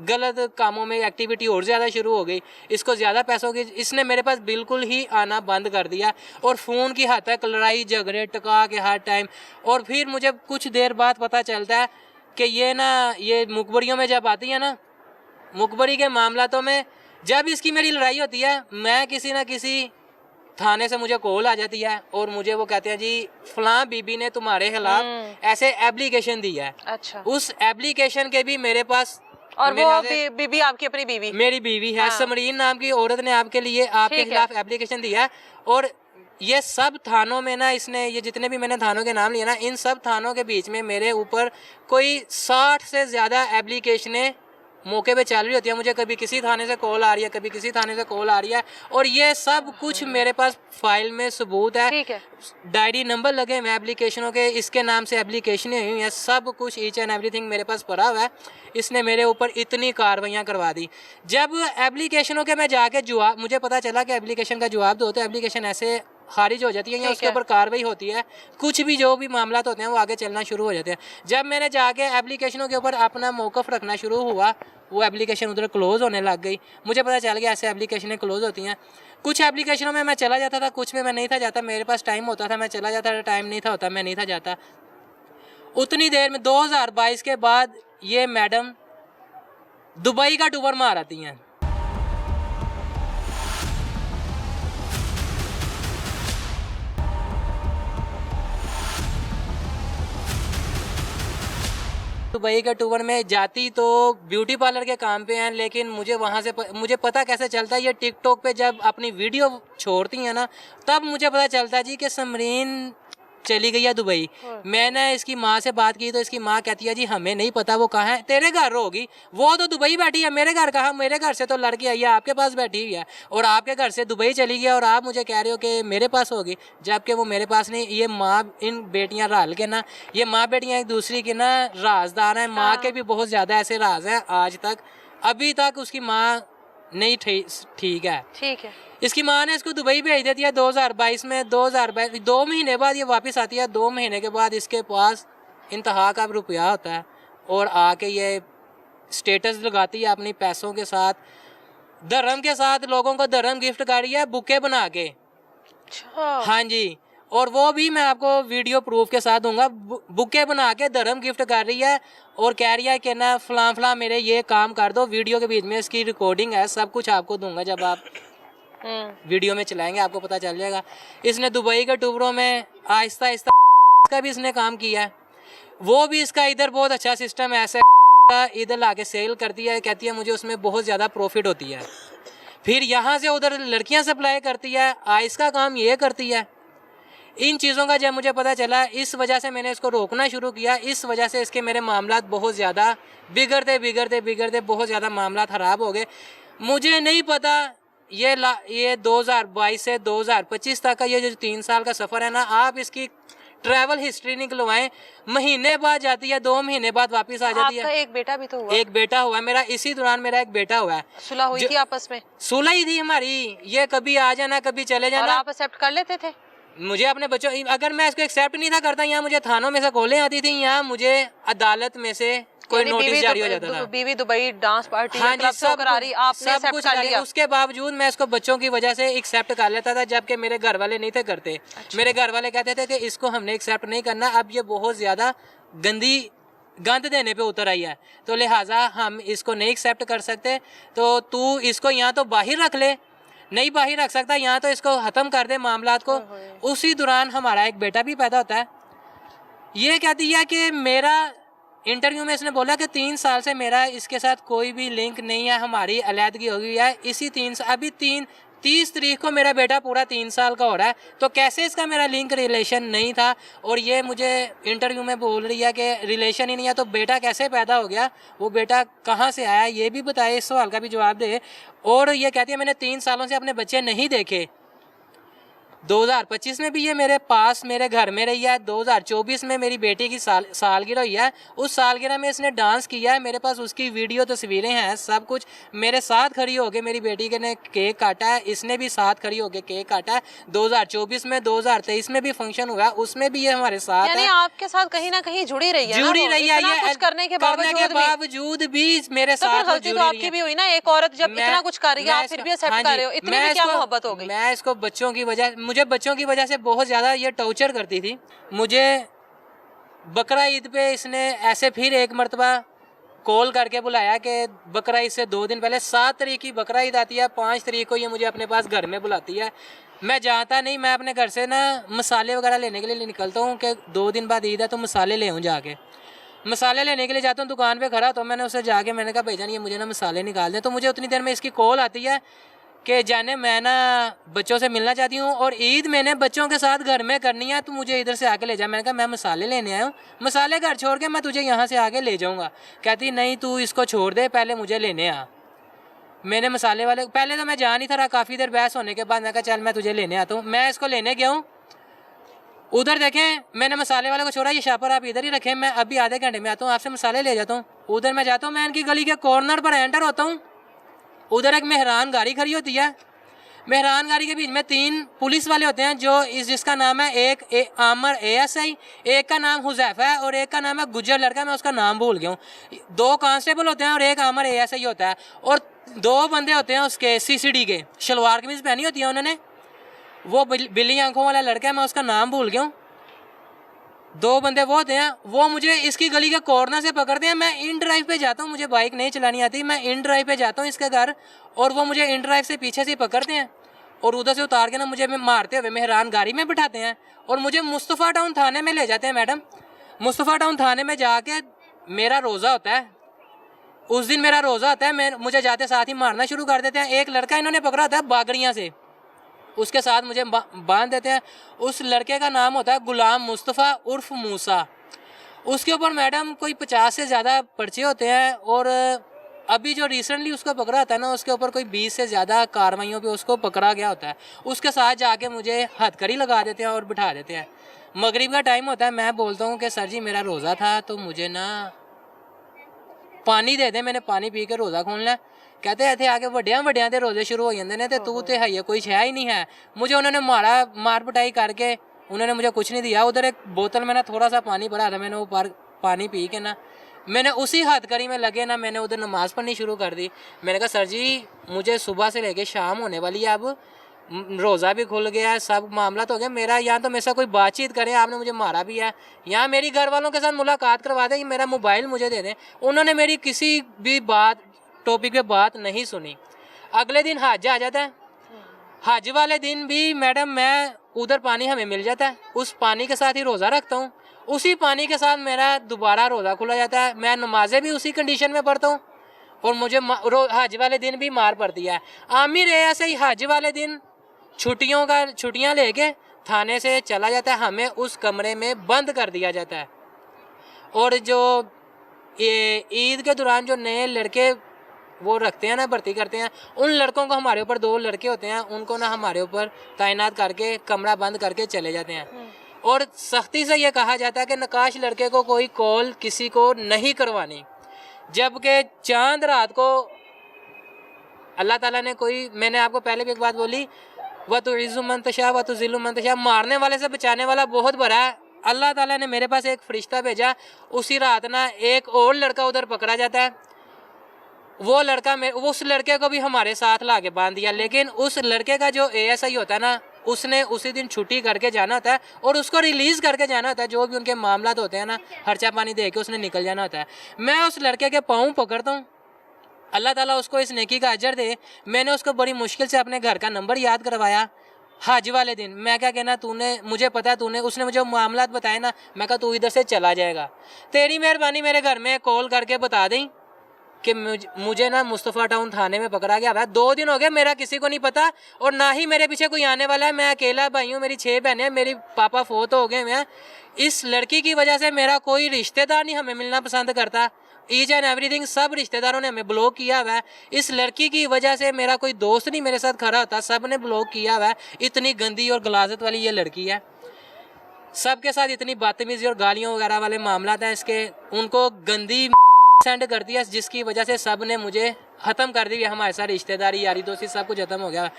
गलत कामों में एक्टिविटी और ज़्यादा शुरू हो गई, इसको ज़्यादा पैसों की, इसने मेरे पास बिल्कुल ही आना बंद कर दिया और फ़ोन की हद तक लड़ाई झगड़े टका के हर टाइम। और फिर मुझे कुछ देर बाद पता चलता है कि ये मुखबरियों में जब आती है ना, मुखबरी के मामलातों में जब इसकी मेरी लड़ाई होती है, मैं किसी ना किसी थाने से मुझे कॉल आ जाती है और मुझे वो कहते हैं जी फलां बीबी ने तुम्हारे खिलाफ ऐसे एप्लीकेशन दी है। अच्छा। उस एप्लीकेशन के भी मेरे पास, और मेरे वो ख्याल से बीबी आपकी अपनी बीवी? मेरी बीवी है। हाँ। समरीन नाम की औरत ने आपके लिए आपके ठीक है। खिलाफ एप्लीकेशन दिया है। और ये सब थानों में ना, इसने ये जितने भी मैंने थानों के नाम लिए ना, इन सब थानों के बीच में मेरे ऊपर कोई 60 से ज़्यादा एप्लीकेशनें मौके पे चल रही होती है। मुझे कभी किसी थाने से कॉल आ रही है, कभी किसी थाने से कॉल आ रही है, और ये सब कुछ मेरे पास फाइल में सबूत है। ठीक है। डायरी नंबर लगे हुए एप्लीकेशनों के, इसके नाम से एप्लीकेशनें हुई हैं, सब कुछ ईच एंड एवरीथिंग मेरे पास पड़ा हुआ है। इसने मेरे ऊपर इतनी कार्रवाइयाँ करवा दी। जब एप्लीकेशनों के मैं जाके जवाब, मुझे पता चला कि एप्लीकेशन का जवाब दो तो एप्लीकेशन ऐसे खारिज हो जाती है या उसके ऊपर कार्रवाई होती है, कुछ भी जो भी मामला होते हैं वो आगे चलना शुरू हो जाते हैं। जब मैंने जाके एप्लीकेशनों के ऊपर अपना मौक़िफ़ रखना शुरू हुआ, वो एप्लीकेशन उधर क्लोज़ होने लग गई। मुझे पता चल गया ऐसे एप्लीकेशनें क्लोज़ होती हैं। कुछ एप्लीकेशनों में मैं चला जाता था, कुछ में मैं नहीं था जाता। मेरे पास टाइम होता था मैं चला जाता था, टाइम नहीं था होता मैं नहीं था जाता। उतनी देर में 2022 के बाद ये मैडम दुबई का टूर मार आती हैं। दुबई के टूर में जाती तो ब्यूटी पार्लर के काम पे हैं, लेकिन मुझे वहाँ से मुझे पता कैसे चलता है, ये टिकटॉक पे जब अपनी वीडियो छोड़ती हैं ना, तब मुझे पता चलता है जी कि समरीन चली गई है दुबई। मैंने इसकी माँ से बात की तो इसकी माँ कहती है जी हमें नहीं पता वो कहाँ है, तेरे घर होगी, वो तो दुबई बैठी है, मेरे घर कहाँ, मेरे घर से तो लड़की आई है आपके पास बैठी हुई है और आपके घर से दुबई चली गई और आप मुझे कह रहे हो कि मेरे पास होगी, जबकि वो मेरे पास नहीं। ये माँ, इन बेटियाँ रल के ना, ये माँ बेटियाँ एक दूसरी की ना राजदार हैं। माँ के भी बहुत ज़्यादा ऐसे राज हैं, आज तक अभी तक उसकी माँ नहीं ठीक है। ठीक है। इसकी माँ ने इसको दुबई भेज देती है 2022 में। 2022 2 महीने बाद ये वापस आती है। 2 महीने के बाद इसके पास इंतहा का रुपया होता है और आके ये स्टेटस लगाती है अपनी पैसों के साथ, धर्म के साथ, लोगों को धर्म गिफ्ट कर रही है बुके बना के। हाँ जी, और वो भी मैं आपको वीडियो प्रूफ के साथ दूंगा। बुके बना के धर्म गिफ्ट कर रही है और कह रही है कि ना फलां फलां मेरे ये काम कर दो। वीडियो के बीच में इसकी रिकॉर्डिंग है, सब कुछ आपको दूंगा, जब आप वीडियो में चलाएंगे आपको पता चल जाएगा। इसने दुबई के टूरों में आहिस्ता आहिस्ता का भी इसने काम किया है। वो भी इसका इधर बहुत अच्छा सिस्टम है, ऐसा इधर लाके सेल करती है, कहती है मुझे उसमें बहुत ज़्यादा प्रॉफिट होती है। फिर यहाँ से उधर लड़कियाँ सप्लाई करती है, आइस का काम ये करती है। इन चीज़ों का जब मुझे पता चला, इस वजह से मैंने इसको रोकना शुरू किया। इस वजह से इसके मेरे मामलात बहुत ज़्यादा बिगड़ते बहुत ज़्यादा मामलात ख़राब हो गए। मुझे नहीं पता ये 2022 से 2025 तक का ये जो 3 साल का सफ़र है ना, आप इसकी ट्रैवल हिस्ट्री निकलवाएं, महीने बाद जाती है, 2 महीने बाद वापस आ जाती आपका है। एक बेटा भी तो हुआ, एक बेटा हुआ है मेरा, इसी दौरान मेरा एक बेटा हुआ है। सुलह हुई थी आपस में? सुलह ही थी हमारी, ये कभी आ जाना कभी चले और जाना। आप एक्सेप्ट कर लेते थे? मुझे अपने बच्चों, अगर मैं इसको एक्सेप्ट नहीं था करता, यहाँ मुझे थानों में से कॉलें आती थी, यहाँ मुझे अदालत में से कोई यानी नोटिस जारी हो जाता था। बीवी दुबई डांस पार्टी हाँ में जी, क्लब शो करा रही, आपने सब एक्सेप्ट कुछ कर लिया? उसके बावजूद मैं इसको बच्चों की वजह से एक्सेप्ट कर लेता था, जबकि मेरे घर वाले नहीं थे करते। मेरे घर वाले कहते थे कि इसको हमने एक्सेप्ट नहीं करना, अब ये बहुत ज़्यादा गंद देने पे उतर आई है, तो लिहाजा हम इसको नहीं एक्सेप्ट कर सकते। तो तू इसको यहाँ तो बाहर रख ले, नहीं बाहर रख सकता, यहाँ तो इसको ख़त्म कर दे मामलात को। उसी दौरान हमारा एक बेटा भी पैदा होता है। ये कहती है कि मेरा इंटरव्यू में इसने बोला कि 3 साल से मेरा इसके साथ कोई भी लिंक नहीं है, हमारी अलहदगी हो गई है। इसी 30 तारीख को मेरा बेटा पूरा 3 साल का हो रहा है, तो कैसे इसका मेरा लिंक रिलेशन नहीं था। और ये मुझे इंटरव्यू में बोल रही है कि रिलेशन ही नहीं है, तो बेटा कैसे पैदा हो गया, वो बेटा कहाँ से आया, ये भी बताए, इस सवाल का भी जवाब दे। और ये कहती है मैंने 3 सालों से अपने बच्चे नहीं देखे। 2025 में भी ये मेरे पास मेरे घर में रही है। 2024 में मेरी बेटी की सालगिरह हुई है, उस सालगिरह में इसने डांस किया है, मेरे पास उसकी वीडियो तस्वीरें हैं, सब कुछ। मेरे साथ खड़ी होके मेरी बेटी के ने केक काटा है, इसने भी साथ खड़ी होके केक काटा है। 2024 में 2023 में भी फंक्शन हुआ, उसमें भी ये हमारे साथ यानी है। आपके साथ कहीं ना कहीं जुड़ी रही है, जुड़ी रही है, इतना ये कुछ करने के बावजूद भी मेरे तो साथ फिर गलती तो आपकी भी हुई ना। एक औरत जब इतना कुछ कर रही है, आप फिर भी एक्सेप्ट कर रहे हो, इतनी भी क्या मोहब्बत हो गई? मैं इसको मुझे बच्चों की वजह से बहुत ज़्यादा ये टॉर्चर करती थी। मुझे बकरा ईद पे इसने ऐसे फिर एक मरतबा कॉल करके बुलाया कि बकरा ईद से 2 दिन पहले 7 तारीख की बकरा ईद आती है, 5 तारीख को ये मुझे अपने पास घर में बुलाती है। मैं जाता नहीं, मैं अपने घर से ना मसाले वगैरह लेने के लिए निकलता हूँ कि 2 दिन बाद ईद है तो मसाले ले आऊँ। जाके मसाले लेने के लिए जाता हूँ, दुकान पे खड़ा, तो मैंने उससे जाके मैंने कहा भाईजान ये मुझे ना मसाले निकाल दें। तो मुझे उतनी देर में इसकी कॉल आती है कि जाने मैं ना बच्चों से मिलना चाहती हूँ और ईद मैंने बच्चों के साथ घर में करनी है, तो मुझे इधर से आके ले जा। मैंने कहा मैं मसाले लेने आया हूँ, मसाले घर छोड़ के मैं तुझे यहाँ से आके ले जाऊँगा। कहती नहीं तू इसको छोड़ दे, पहले मुझे लेने आ। मैंने मसाले वाले, पहले तो मैं जा नहीं था रहा, काफ़ी देर बहस होने के बाद मैं कहा चल मैं तुझे लेने आता हूँ। मैं इसको लेने गया हूँ, उधर देखें मैंने मसाले वाले को छोड़ा, ये शापर आप इधर ही रखें, मैं अभी आधे घंटे में आता हूँ, आपसे मसाले ले जाता हूँ। उधर मैं जाता हूँ, मैं इनकी गली के कॉर्नर पर एंटर होता हूँ, उधर एक मेहरान गाड़ी खड़ी होती है। मेहरान गाड़ी के बीच में 3 पुलिस वाले होते हैं, जिसका नाम है एक आमर ASI, एक का नाम हुजैफा है और एक का नाम है गुज्जर लड़का, मैं उसका नाम भूल गया हूँ। 2 कांस्टेबल होते हैं और एक आमर ASI होता है, और 2 बंदे होते हैं उसके CCD के, शलवार कमीज पहनी होती है उन्होंने। वो बिल्ली आंखों वाला लड़का है, मैं उसका नाम भूल गया हूँ। 2 बंदे वो होते हैं, वो मुझे इसकी गली के कॉर्नर से पकड़ते हैं। मैं इन ड्राइव पे जाता हूँ, मुझे बाइक नहीं चलानी आती, मैं इन ड्राइव पे जाता हूँ इसके घर, और वो मुझे इन ड्राइव से पीछे से पकड़ते हैं और उधर से उतार के ना मुझे मारते हुए मेहरान गाड़ी में बिठाते हैं और मुझे मुस्तफ़ा टाउन थाने में ले जाते हैं। मैडम, मुस्तफ़ा टाउन थाने में जाके मेरा रोज़ा होता है, उस दिन मेरा रोज़ा होता है, मुझे जाते साथ ही मारना शुरू कर देते हैं। एक लड़का इन्होंने पकड़ा होता है बागड़ियाँ से, उसके साथ मुझे बांध देते हैं। उस लड़के का नाम होता है गुलाम मुस्तफ़ा उर्फ मूसा। उसके ऊपर मैडम कोई 50 से ज़्यादा पर्चे होते हैं, और अभी जो रिसेंटली उसको पकड़ा होता है ना, उसके ऊपर कोई 20 से ज़्यादा कार्रवाइयों पे उसको पकड़ा गया होता है। उसके साथ जाके मुझे हथकड़ी लगा देते हैं और बिठा देते हैं। मगरिब का टाइम होता है, मैं बोलता हूँ कि सर जी मेरा रोज़ा था तो मुझे ना पानी दे दे, मैंने पानी पी के रोज़ा खोलना। कहते इतने आके वड्डियां दे रोज़े शुरू हो जाते हैं, तो तू तो है कोई शह ही नहीं है। मुझे उन्होंने मार पिटाई करके उन्होंने मुझे कुछ नहीं दिया। उधर एक बोतल में ना थोड़ा सा पानी भरा था, मैंने वो पानी पी के ना मैंने उसी हथकड़ी में लगे ना मैंने उधर नमाज़ पढ़नी शुरू कर दी। मैंने कहा सर जी मुझे सुबह से लेके शाम होने वाली है, अब रोज़ा भी खुल गया है, सब मामला तो हो गया मेरा, यहाँ तो मेरे साथ कोई बातचीत करें, आपने मुझे मारा भी है, यहाँ मेरी घर वालों के साथ मुलाकात करवा दें, मेरा मोबाइल मुझे दे दें। उन्होंने मेरी किसी भी टॉपिक पे बात नहीं सुनी। अगले दिन हज आ जाता है, हज वाले दिन भी मैडम मैं उधर पानी हमें मिल जाता है, उस पानी के साथ ही रोज़ा रखता हूँ, उसी पानी के साथ मेरा दोबारा रोज़ा खुला जाता है। मैं नमाजें भी उसी कंडीशन में पढ़ता हूँ और मुझे हज वाले दिन भी मार पड़ती है। आमिर ऐसे ही हज वाले दिन छुट्टियाँ लेके थाने से चला जाता है, हमें उस कमरे में बंद कर दिया जाता है। और जो ये ईद के दौरान जो नए लड़के वो रखते हैं ना, भर्ती करते हैं, उन लड़कों को हमारे ऊपर 2 लड़के होते हैं, उनको ना हमारे ऊपर तैनात करके कमरा बंद करके चले जाते हैं। और सख्ती से ये कहा जाता है कि नकाश लड़के को कोई कॉल किसी को नहीं करवानी, जबकि चांद रात को अल्लाह ताला ने कोई, मैंने आपको पहले भी एक बात बोली, वह तो इज़्ज़ु मंतशा व तो ज़िल्लु मंतशा, मारने वाले से बचाने वाला बहुत बड़ा है। अल्लाह ताला ने मेरे पास एक फरिश्ता भेजा, उसी रात ना एक और लड़का उधर पकड़ा जाता है। वो लड़का उस लड़के को भी हमारे साथ ला के बांध दिया, लेकिन उस लड़के का जो ASI होता है ना, उसने उसी दिन छुट्टी करके जाना होता है और उसको रिलीज़ करके जाना होता है। जो भी उनके मामला होते हैं ना, खर्चा पानी दे के उसने निकल जाना होता है। मैं उस लड़के के पाँव पकड़ता हूँ, अल्लाह ताला उसको इस नेकी का अजर दे। मैंने उसको बड़ी मुश्किल से अपने घर का नंबर याद करवाया हज वाले दिन। मैं क्या कहना, तूने, मुझे पता है तूने, उसने मुझे मामला बताए ना, मैं कहा तू इधर से चला जाएगा, तेरी मेहरबानी मेरे घर में कॉल करके बता दें कि मुझे ना मुस्तफ़ा टाउन थाने में पकड़ा गया है। 2 दिन हो गए, मेरा किसी को नहीं पता और ना ही मेरे पीछे कोई आने वाला है। मैं अकेला भाई हूँ, मेरी 6 बहनें हैं, मेरी पापा फोत हो गए हैं। इस लड़की की वजह से मेरा कोई रिश्तेदार नहीं हमें मिलना पसंद करता। ईच एंड एवरीथिंग, सब रिश्तेदारों ने हमें ब्लॉक किया हुआ है। इस लड़की की वजह से मेरा कोई दोस्त नहीं मेरे साथ खड़ा होता, सब ने ब्लॉक किया हुआ है। इतनी गंदी और गलाजत वाली ये लड़की है, सबके साथ इतनी बदतमीजी और गालियों वगैरह वाले मामला हैं इसके, उनको गंदी सेंड कर दिया, जिसकी वजह से सब ने मुझे ख़त्म कर दी। हमारे साथ रिश्तेदारी यारी दोस्ती सब कुछ ख़त्म हो गया।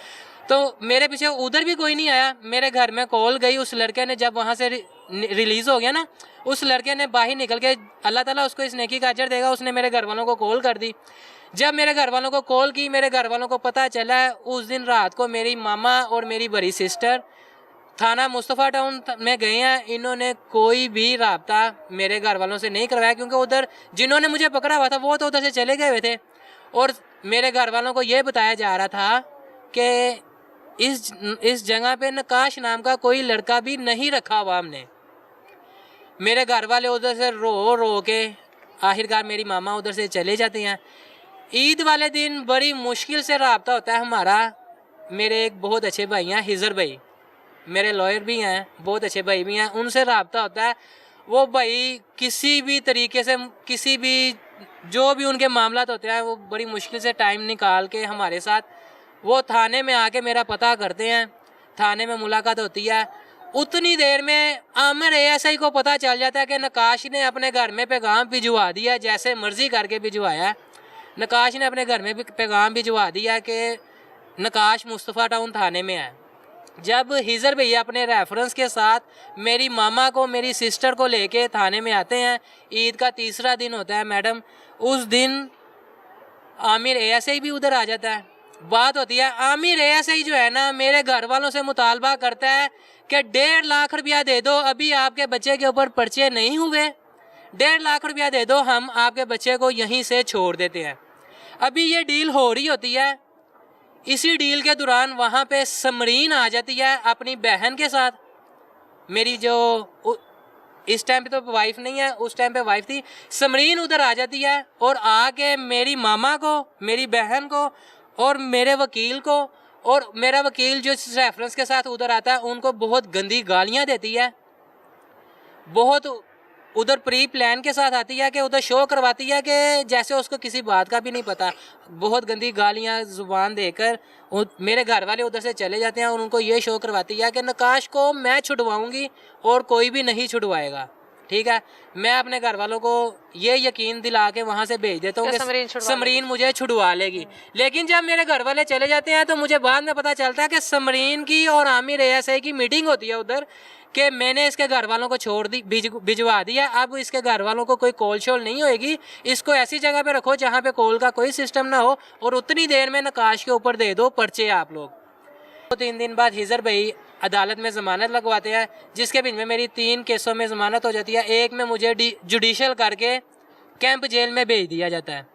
तो मेरे पीछे उधर भी कोई नहीं आया। मेरे घर में कॉल गई, उस लड़के ने जब वहाँ से रिलीज़ हो गया ना, उस लड़के ने बाहर निकल के, अल्लाह ताला उसको इस नेकी का अजर देगा, उसने मेरे घर वालों को कॉल कर दी। जब मेरे घर वालों को कॉल की, मेरे घर वालों को पता चला, उस दिन रात को मेरी मामा और मेरी बड़ी सिस्टर थाना मुस्तफ़ा टाउन में गए हैं। इन्होंने कोई भी राब्ता मेरे घर वालों से नहीं करवाया, क्योंकि उधर जिन्होंने मुझे पकड़ा हुआ था वो तो उधर से चले गए हुए थे। और मेरे घर वालों को ये बताया जा रहा था कि इस जगह पे नकाश नाम का कोई लड़का भी नहीं रखा हुआ हमने। मेरे घर वाले उधर से रो रो के आखिरकार मेरी मामा उधर से चले जाते हैं। ईद वाले दिन बड़ी मुश्किल से रब्ता होता है हमारा। मेरे एक बहुत अच्छे भाई हैं, हिजर भाई, मेरे लॉयर भी हैं, बहुत अच्छे भाई भी हैं, उनसे रब्ता होता है। वो भाई किसी भी तरीके से, किसी भी जो भी उनके मामला होते हैं, वो बड़ी मुश्किल से टाइम निकाल के हमारे साथ वो थाने में आके मेरा पता करते हैं। थाने में मुलाकात होती है। उतनी देर में आमिर ASI को पता चल जाता है कि नकाश ने अपने घर में पैगाम भिजवा दिया, जैसे मर्जी करके भिजवाया। नकाश ने अपने घर में भी पैगाम भिजवा दिया कि नकाश मुस्तफ़ा टाउन थाने में है। जब हिजर भैया अपने रेफरेंस के साथ मेरी मामा को, मेरी सिस्टर को लेके थाने में आते हैं, ईद का 3रा दिन होता है मैडम, उस दिन आमिर ASI भी उधर आ जाता है। बात होती है, आमिर ASI जो है ना, मेरे घर वालों से मुतालबा करता है कि 1.5 लाख रुपया दे दो, अभी आपके बच्चे के ऊपर पर्चे नहीं हुए, 1.5 लाख रुपया दे दो, हम आपके बच्चे को यहीं से छोड़ देते हैं। अभी ये डील हो रही होती है। इसी डील के दौरान वहाँ पे समरीन आ जाती है अपनी बहन के साथ। मेरी जो इस टाइम पे तो वाइफ नहीं है, उस टाइम पे वाइफ थी। समरीन उधर आ जाती है और आके मेरी मामा को, मेरी बहन को और मेरे वकील को, और मेरा वकील जो रेफरेंस के साथ उधर आता है, उनको बहुत गंदी गालियाँ देती है। बहुत उधर प्री प्लान के साथ आती है कि उधर शो करवाती है कि जैसे उसको किसी बात का भी नहीं पता। बहुत गंदी गालियाँ ज़ुबान देकर मेरे घर वाले उधर से चले जाते हैं और उनको ये शो करवाती है कि नकाश को मैं छुड़वाऊँगी और कोई भी नहीं छुड़वाएगा। ठीक है, मैं अपने घर वालों को ये यकीन दिला के वहाँ से भेज देता हूँ कि समरीन मुझे छुड़वा लेगी। लेकिन जब मेरे घर वाले चले जाते हैं तो मुझे बाद में पता चलता है कि समरीन की और आमिर ASI की मीटिंग होती है उधर, कि मैंने इसके घर वालों को छोड़ दी, भिजवा दिया। अब इसके घर वालों को कोई कॉल शोल नहीं होएगी, इसको ऐसी जगह पे रखो जहाँ पे कॉल का कोई सिस्टम ना हो, और उतनी देर में नकाश के ऊपर दे दो पर्चे आप लोग। 2-3 दिन बाद हिजर भाई अदालत में ज़मानत लगवाते हैं, जिसके बिन में मेरी 3 केसों में ज़मानत हो जाती है। एक में मुझे जुडिशल करके कैंप जेल में भेज दिया जाता है।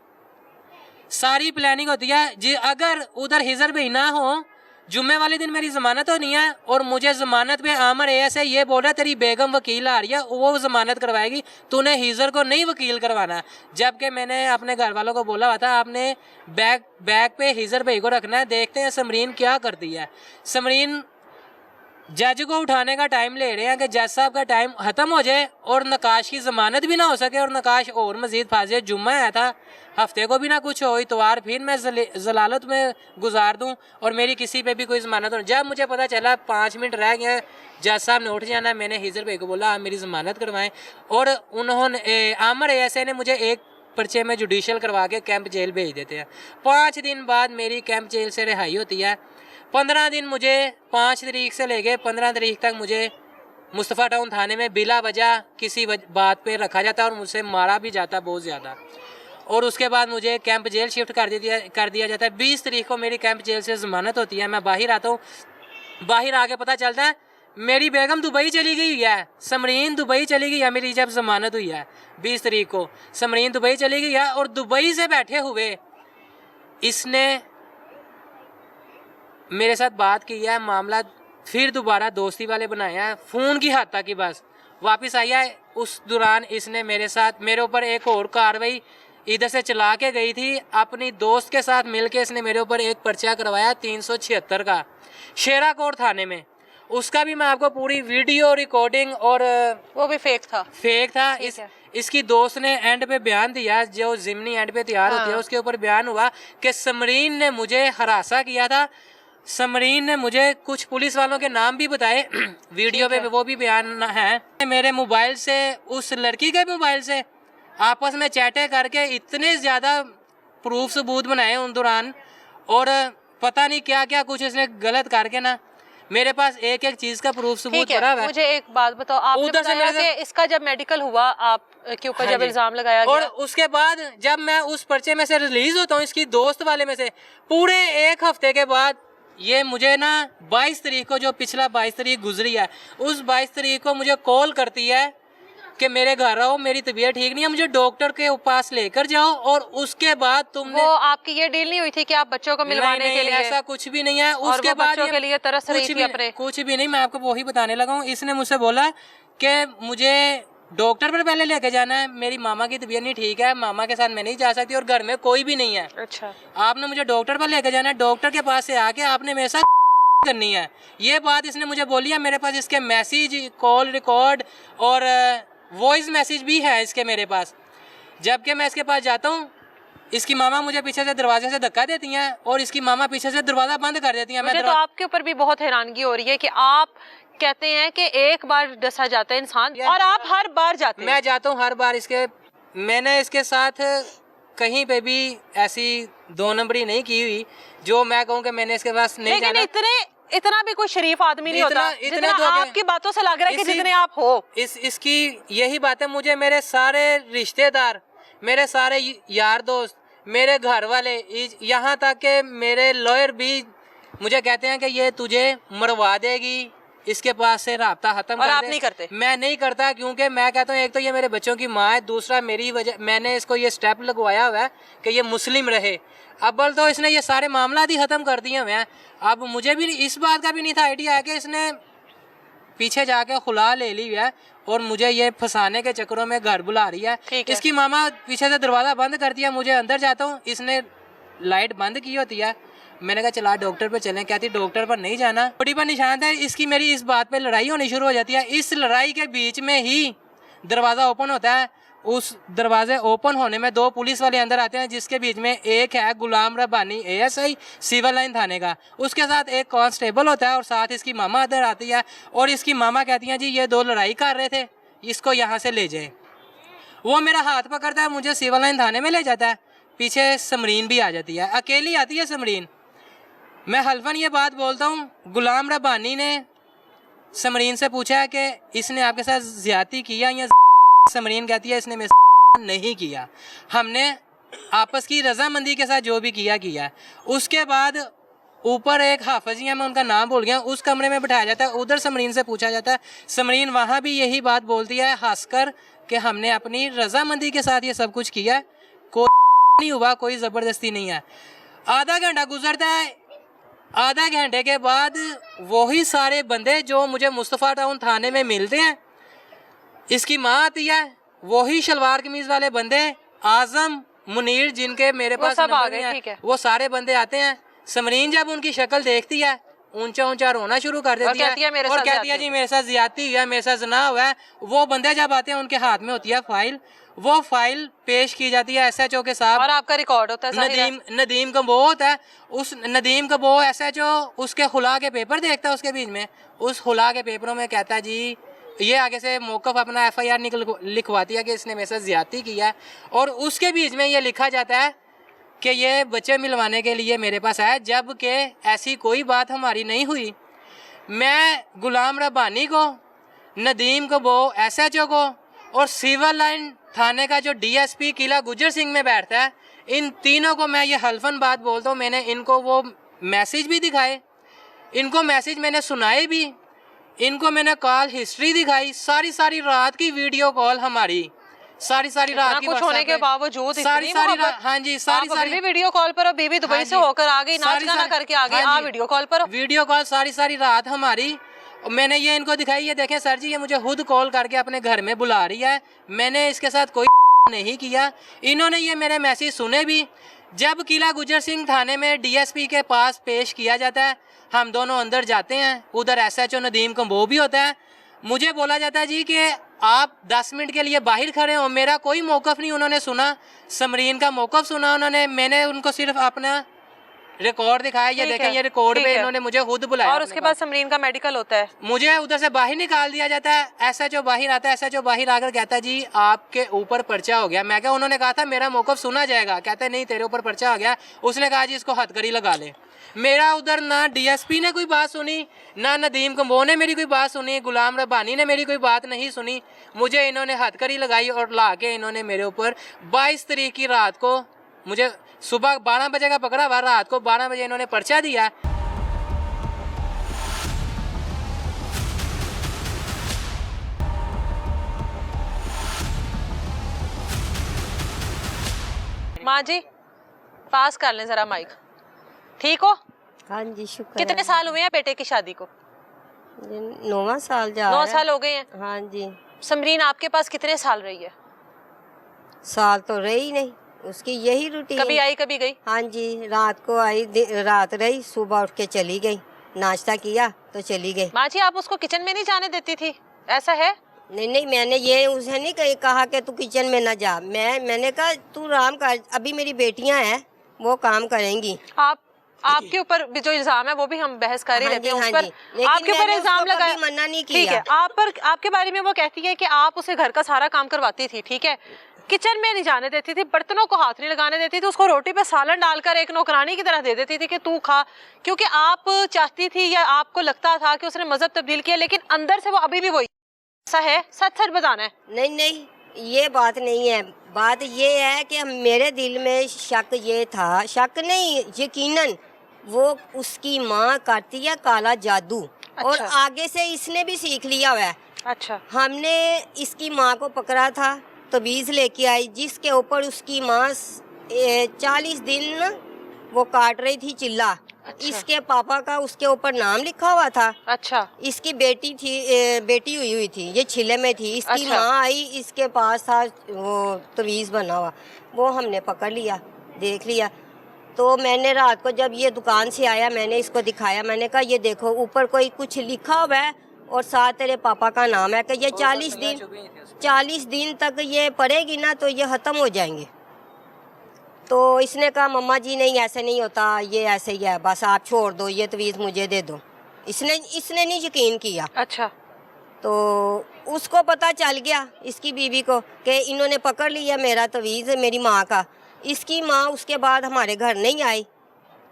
सारी प्लानिंग होती है जी। अगर उधर हिजर भाई ना हो, जुम्मे वाले दिन मेरी ज़मानत होनी है और मुझे ज़मानत पे आमिर ASI ये बोल रहा है तेरी बेगम वकील आ रही है, वो ज़मानत करवाएगी, तूने हिजर को नहीं वकील करवाना। जबकि मैंने अपने घर वालों को बोला हुआ था आपने बैग पे हिजर भाई को रखना है, देखते हैं समरीन क्या करती है। समरीन जज को उठाने का टाइम ले रहे हैं कि जज साहब का टाइम ख़त्म हो जाए और नकाश की ज़मानत भी ना हो सके और नकाश और मज़ीद फांस जाए। जुम्मा आया था, हफ्ते को भी ना कुछ हो, इतवार फिर मैं जलालत में गुजार दूं और मेरी किसी पे भी कोई ज़मानत हो। जब मुझे पता चला 5 मिनट रह गए, जज साहब ने उठ जाना, मैंने हिजर भाई को बोला आप मेरी ज़मानत करवाएं और उन्होंने आमर ऐसे ने मुझे एक पर्चे में जुडिशल करवा के कैंप जेल भेज देते हैं। 5 दिन बाद मेरी कैंप जेल से रिहाई होती है। 15 दिन मुझे 5 तारीख से लेके 15 तारीख तक मुझे मुस्तफ़ा टाउन थाने में बिला वजह किसी बात पे रखा जाता है और मुझसे मारा भी जाता बहुत ज़्यादा। और उसके बाद मुझे कैंप जेल शिफ्ट कर दिया जाता है। 20 तारीख को मेरी कैंप जेल से ज़मानत होती है। मैं बाहर आता हूँ, बाहर आके पता चलता है मेरी बेगम दुबई चली गई है, समरीन दुबई चली गई है। मेरी जब ज़मानत हुई है 20 तारीख को, समरीन दुबई चली गई है और दुबई से बैठे हुए इसने मेरे साथ बात की है, मामला फिर दोबारा दोस्ती वाले बनाया है, फ़ोन की हद तक की बस वापस आई है। उस दौरान इसने मेरे ऊपर एक और कार्रवाई इधर से चला के गई थी। अपनी दोस्त के साथ मिलके इसने मेरे ऊपर एक पर्चा करवाया 376 का शेरा कोट थाने में। उसका भी मैं आपको पूरी वीडियो रिकॉर्डिंग और वो भी फेक था। इसकी दोस्त ने एंड पे बयान दिया, जो जिमनी एंड पे तैयार होती है उसके ऊपर बयान हुआ कि समरीन ने मुझे हरासा किया था। समरीन ने मुझे कुछ पुलिस वालों के नाम भी बताए वीडियो पे, वो भी बयान है। मेरे मोबाइल से उस लड़की के मोबाइल से आपस में चैटें करके इतने ज़्यादा प्रूफ सबूत बनाए उन दौरान और पता नहीं क्या क्या कुछ इसने गलत करके ना मेरे पास एक एक चीज़ का प्रूफ सबूत भरा हुआ है। मुझे एक बात बताओ, आपने बताया कि इसका जब मेडिकल हुआ आप के ऊपर जब इल्ज़ाम लगाया गया, और उसके बाद जब मैं उस पर्चे में से रिलीज होता हूँ इसकी दोस्त वाले में से, पूरे 1 हफ्ते के बाद ये मुझे ना 22 तारीख को, जो पिछला 22 तारीख गुजरी है, उस 22 तारीख को मुझे कॉल करती है कि मेरे घर आओ, मेरी तबीयत ठीक नहीं है, मुझे डॉक्टर के पास लेकर जाओ। और उसके बाद तुमने, वो आपकी ये डील नहीं हुई थी कि आप बच्चों को मिलवाने के लिए? ऐसा कुछ भी नहीं है। उसके बाद बच्चों के लिए तरस रही थी अपने? कुछ भी नहीं, मैं आपको वही बताने लगा हूँ। इसने मुझसे बोला कि मुझे डॉक्टर पर पहले लेके जाना है, मेरी मामा की तबीयत नहीं ठीक है, मामा के साथ मैं नहीं जा सकती और घर में कोई भी नहीं है। अच्छा, आपने मुझे डॉक्टर पर लेके जाना है, डॉक्टर के पास से आके आपने मेरे साथ करनी है। ये बात इसने मुझे बोली है। मेरे पास इसके मैसेज, कॉल रिकॉर्ड और वॉइस मैसेज भी है इसके मेरे पास। जबकि मैं इसके पास जाता हूँ, इसकी मामा मुझे पीछे से दरवाजे से धक्का देती हैं और इसकी मामा पीछे से दरवाज़ा बंद कर देती हैं। मुझे तो आपके ऊपर भी बहुत हैरानगी हो रही है कि आप कहते हैं कि एक बार डसा जाता है इंसान और आप हर बार जाते हैं। मैं जाता हूँ हर बार। मैंने इसके साथ कहीं पे भी ऐसी 2 नंबरी नहीं की हुई जो मैं कहूँ कि मैंने इसके पास नहीं जाना। इतना भी कोई शरीफ आदमी नहीं होता जितना आपकी बातों से लग रहा है कि जितने आप हो। इसकी यही बात है। मुझे मेरे सारे रिश्तेदार, मेरे सारे यार दोस्त, मेरे घर वाले, यहाँ तक के मेरे लॉयर भी मुझे कहते हैं कि ये तुझे मरवा देगी, इसके पास से राब्ता खत्म कर दे। आप नहीं करते? मैं नहीं करता, क्योंकि मैं कहता हूँ एक तो ये मेरे बच्चों की माँ है, दूसरा मेरी वजह, मैंने इसको ये स्टेप लगवाया हुआ है कि ये मुस्लिम रहे। अव्वल तो इसने ये सारे मामला ही ख़त्म कर दिए हुए हैं। अब मुझे भी इस बात का भी नहीं था आइडिया है कि इसने पीछे जाके खुला ले ली है और मुझे ये फंसाने के चक्करों में घर बुला रही है। इसकी मामा पीछे से दरवाज़ा बंद करती है, मुझे अंदर जाता हूँ, इसने लाइट बंद की होती है। मैंने कहा चला डॉक्टर पे चलें, कहती डॉक्टर पर नहीं जाना, बॉडी पर निशान है। इसकी मेरी इस बात पे लड़ाई होनी शुरू हो जाती है। इस लड़ाई के बीच में ही दरवाज़ा ओपन होता है। उस दरवाजे ओपन होने में 2 पुलिस वाले अंदर आते हैं, जिसके बीच में एक है गुलाम रब्बानी ASI सिविल लाइन थाने का, उसके साथ एक कांस्टेबल होता है और साथ इसकी मामा अंदर आती है। और इसकी मामा कहती हैं जी ये 2 लड़ाई कर रहे थे, इसको यहाँ से ले जाए। वो मेरा हाथ पकड़ता है, मुझे सिविल लाइन थाने में ले जाता है। पीछे समरीन भी आ जाती है, अकेली आती है समरीन। मैं हल्फन ये बात बोलता हूँ, गुलाम रब्बानी ने समरीन से पूछा है कि इसने आपके साथ ज़्यादती किया या? समरीन कहती है इसने मेरे साथ नहीं किया, हमने आपस की रजामंदी के साथ जो भी किया। उसके बाद ऊपर एक हाफिज है, मैं उनका नाम भूल गया, उस कमरे में बिठाया जाता है। उधर समरीन से पूछा जाता है, समरीन वहाँ भी यही बात बोलती है हंसकर कि हमने अपनी रजामंदी के साथ ये सब कुछ किया, कोई नहीं हुआ, कोई ज़बरदस्ती नहीं है। आधा घंटा गुजरता है। आधा घंटे के बाद वही सारे बंदे जो मुझे मुस्तफ़ा टाउन थाने में मिलते हैं, इसकी माँ आती है, वही शलवार कमीज़ वाले बंदे, आज़म, मुनीर, जिनके मेरे पास सब आ गए, ठीक है। वो सारे बंदे आते हैं। समरीन जब उनकी शक्ल देखती है ऊंचा ऊंचा रोना शुरू कर देती कहती है मेरे और साथ कहती है ज्यादती जी मेरे साथ ज्यादती हुई है, मेरे साथ जना हुआ है। वो बंदे जब आते हैं उनके हाथ में होती है फाइल, वो फाइल पेश की जाती है SHO के साथ और आपका रिकॉर्ड होता है जाहिर है। नदीम कबो होता है, उस नदीम कबो SHO उसके खुला के पेपर देखता है, उसके बीच में उस खुला के पेपरों में कहता है जी ये आगे से मौकफ अपना FIR लिखवाती है कि इसने मेरे साथ ज्यादती किया है, और उसके बीच में ये लिखा जाता है कि ये बच्चे मिलवाने के लिए मेरे पास आया, जबकि ऐसी कोई बात हमारी नहीं हुई। मैं गुलाम रब्बानी को, नदीम कबो SHO को और सिविल लाइन थाने का जो DSP किला गुजर सिंह में बैठता है, इन तीनों को मैं ये हल्फन बात बोलता हूँ। मैंने इनको वो मैसेज भी दिखाए, इनको मैसेज मैंने सुनाए भी, इनको मैंने कॉल हिस्ट्री दिखाई, सारी रात की वीडियो कॉल हमारी, सारी रात की कुछ होने के बावजूद सारी रात, हाँ जी सारी वीडियो कॉल पर, बीबी दुबई से होकर आ गई, नाच गाना करके आ गई, आ वीडियो कॉल पर, वीडियो कॉल सारी रात हमारी। मैंने ये इनको दिखाई, ये देखें सर जी ये मुझे खुद कॉल करके अपने घर में बुला रही है, मैंने इसके साथ कोई नहीं किया। इन्होंने ये मेरे मैसेज सुने भी। जब किला गुजर सिंह थाने में DSP के पास पेश किया जाता है, हम दोनों अंदर जाते हैं, उधर SHO नदीम कम्बो भी होता है। मुझे बोला जाता है जी कि आप 10 मिनट के लिए बाहर खड़े हो, मेरा कोई मौक़िफ़ नहीं उन्होंने सुना, समरीन का मौक़िफ़ सुना उन्होंने। मैंने उनको सिर्फ अपना रिकॉर्ड दिखाया, ये देखें ये रिकॉर्ड पे इन्होंने मुझे खुद बुलाया। और उसके बाद समरीन का मेडिकल होता है, मुझे उधर से बाहर निकाल दिया जाता है। SHO बाहर आता है, SHO बाहर आकर कहता है जी आपके ऊपर पर्चा हो गया। मैं क्या, उन्होंने कहा था मेरा मौक़िफ़ सुना जाएगा, कहता है नहीं तेरे ऊपर पर्चा हो गया। उसने कहा जी इसको हथकड़ी लगा ले। मेरा उधर ना DSP ने कोई बात सुनी, ना नदीम कम्बो ने मेरी कोई बात सुनी, गुलाम रब्बानी ने मेरी कोई बात नहीं सुनी। मुझे इन्होंने हथकड़ी लगाई और ला के इन्होंने मेरे ऊपर 22 तारीख की रात को, मुझे सुबह 12 बजे का पकड़ा हुआ, रात को 12 बजे इन्होंने पर्चा दिया। माँ जी पास कर लें जरा माइक, ठीक हो? हाँ जी शुक्र कितने साल हुए हैं बेटे की शादी को? 9वां साल जा 9 साल हो गए हैं। हाँ जी। समरीन आपके पास कितने साल रही है? साल तो रही नहीं, उसकी यही रूटीन। कभी आई कभी गई? हाँ जी, रात को आई, रात रही, सुबह उठ के चली गई, नाश्ता किया तो चली गई। माँ जी आप उसको किचन में नहीं जाने देती थी, ऐसा है? नहीं, मैंने ये उसे नहीं कहा कि तू किचन में ना जा। मैंने कहा तू आराम कर, अभी मेरी बेटियां हैं वो काम करेंगी। आपके ऊपर भी जो इल्जाम है वो भी हम बहस कर ही रहते हैं उस पर। आपके ऊपर इल्जाम लगाया, मना नहीं किया। ठीक है, आपके बारे में वो कहती है कि आप उसे घर का सारा काम करवाती थी, ठीक है, किचन में नहीं जाने देती थी, बर्तनों को हाथ नहीं लगाने देती थी, उसको रोटी पे सालन डालकर एक नौकरानी की तरह दे देती थी कि तू खा, क्योंकि आप चाहती थी या आपको लगता था कि उसने मजहब तब्दील किया, लेकिन अंदर से वो अभी भी वही। ऐसा है? सच सच बताना है। नहीं ये बात नहीं है। बात ये है कि मेरे दिल में शक ये था, शक नहीं यकीनन वो उसकी माँ करती है काला जादू। अच्छा। और आगे से इसने भी सीख लिया हुआ है। अच्छा। हमने इसकी माँ को पकड़ा था, तवीज़ लेके आई जिसके ऊपर उसकी माँ 40 दिन वो काट रही थी चिल्ला। अच्छा। इसके पापा का उसके ऊपर नाम लिखा हुआ था। अच्छा। इसकी बेटी थी, बेटी हुई थी, ये छिले में थी। इसकी अच्छा। माँ आई, इसके पास था वो तवीज़ बना हुआ, वो हमने पकड़ लिया, देख लिया। तो मैंने रात को जब ये दुकान से आया मैंने इसको दिखाया, मैंने कहा ये देखो ऊपर कोई कुछ लिखा हुआ है और साथ तेरे पापा का नाम है कि ये 40 दिन तक ये पढ़ेगी ना तो ये ख़त्म हो जाएंगे। तो इसने कहा मम्मा जी नहीं ऐसे नहीं होता, ये ऐसे ही है, बस आप छोड़ दो, ये तवीज़ मुझे दे दो। इसने नहीं यकीन किया। अच्छा। तो उसको पता चल गया इसकी बीवी को कि इन्होंने पकड़ लिया मेरा तवीज़ मेरी माँ का। इसकी माँ उसके बाद हमारे घर नहीं आई।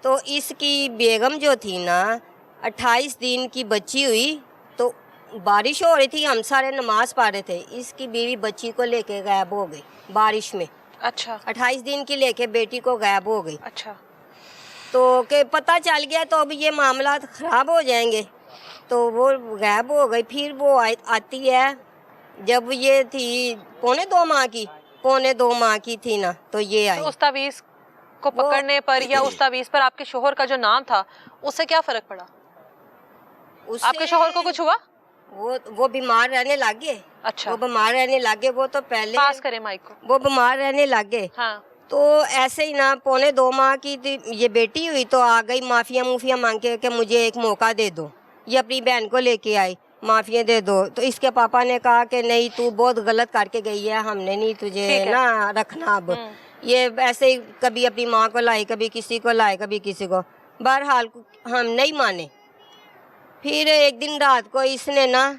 तो इसकी बेगम जो थी ना 28 दिन की बच्ची हुई, तो बारिश हो रही थी, हम सारे नमाज पढ़ रहे थे, इसकी बीवी बच्ची को लेके गायब हो गई बारिश में। अच्छा। 28 दिन की लेके बेटी को गायब हो गई। अच्छा। तो के पता चल गया तो अब ये मामला ख़राब हो जाएंगे, तो वो गायब हो गई। फिर वो आती है जब ये थी पौने 2 माह की थी ना, तो ये आई। तो उस तावीज़ को पकड़ने पर या उस तावीज़ पर आपके शोहर का जो नाम था उससे क्या फर्क पड़ा? आपके शोहर को कुछ हुआ? वो बीमार रहने लग गए। अच्छा। वो बीमार रहने लग गए। वो तो पहले पास करें माइक को। वो बीमार रहने लग गए। हाँ। तो ऐसे ही ना 1.25 माह की ये बेटी हुई तो आ गई माफ़िया मांग के कि मुझे एक मौका दे दो। ये अपनी बहन को लेके आई, माफ़िया दे दो। तो इसके पापा ने कहा कि नहीं, तू बहुत गलत करके गई है, हमने नहीं तुझे ना रखना अब। ये ऐसे ही कभी अपनी माँ को लाए, कभी किसी को लाए, कभी किसी को। बहरहाल हम नहीं माने। फिर एक दिन रात को इसने ना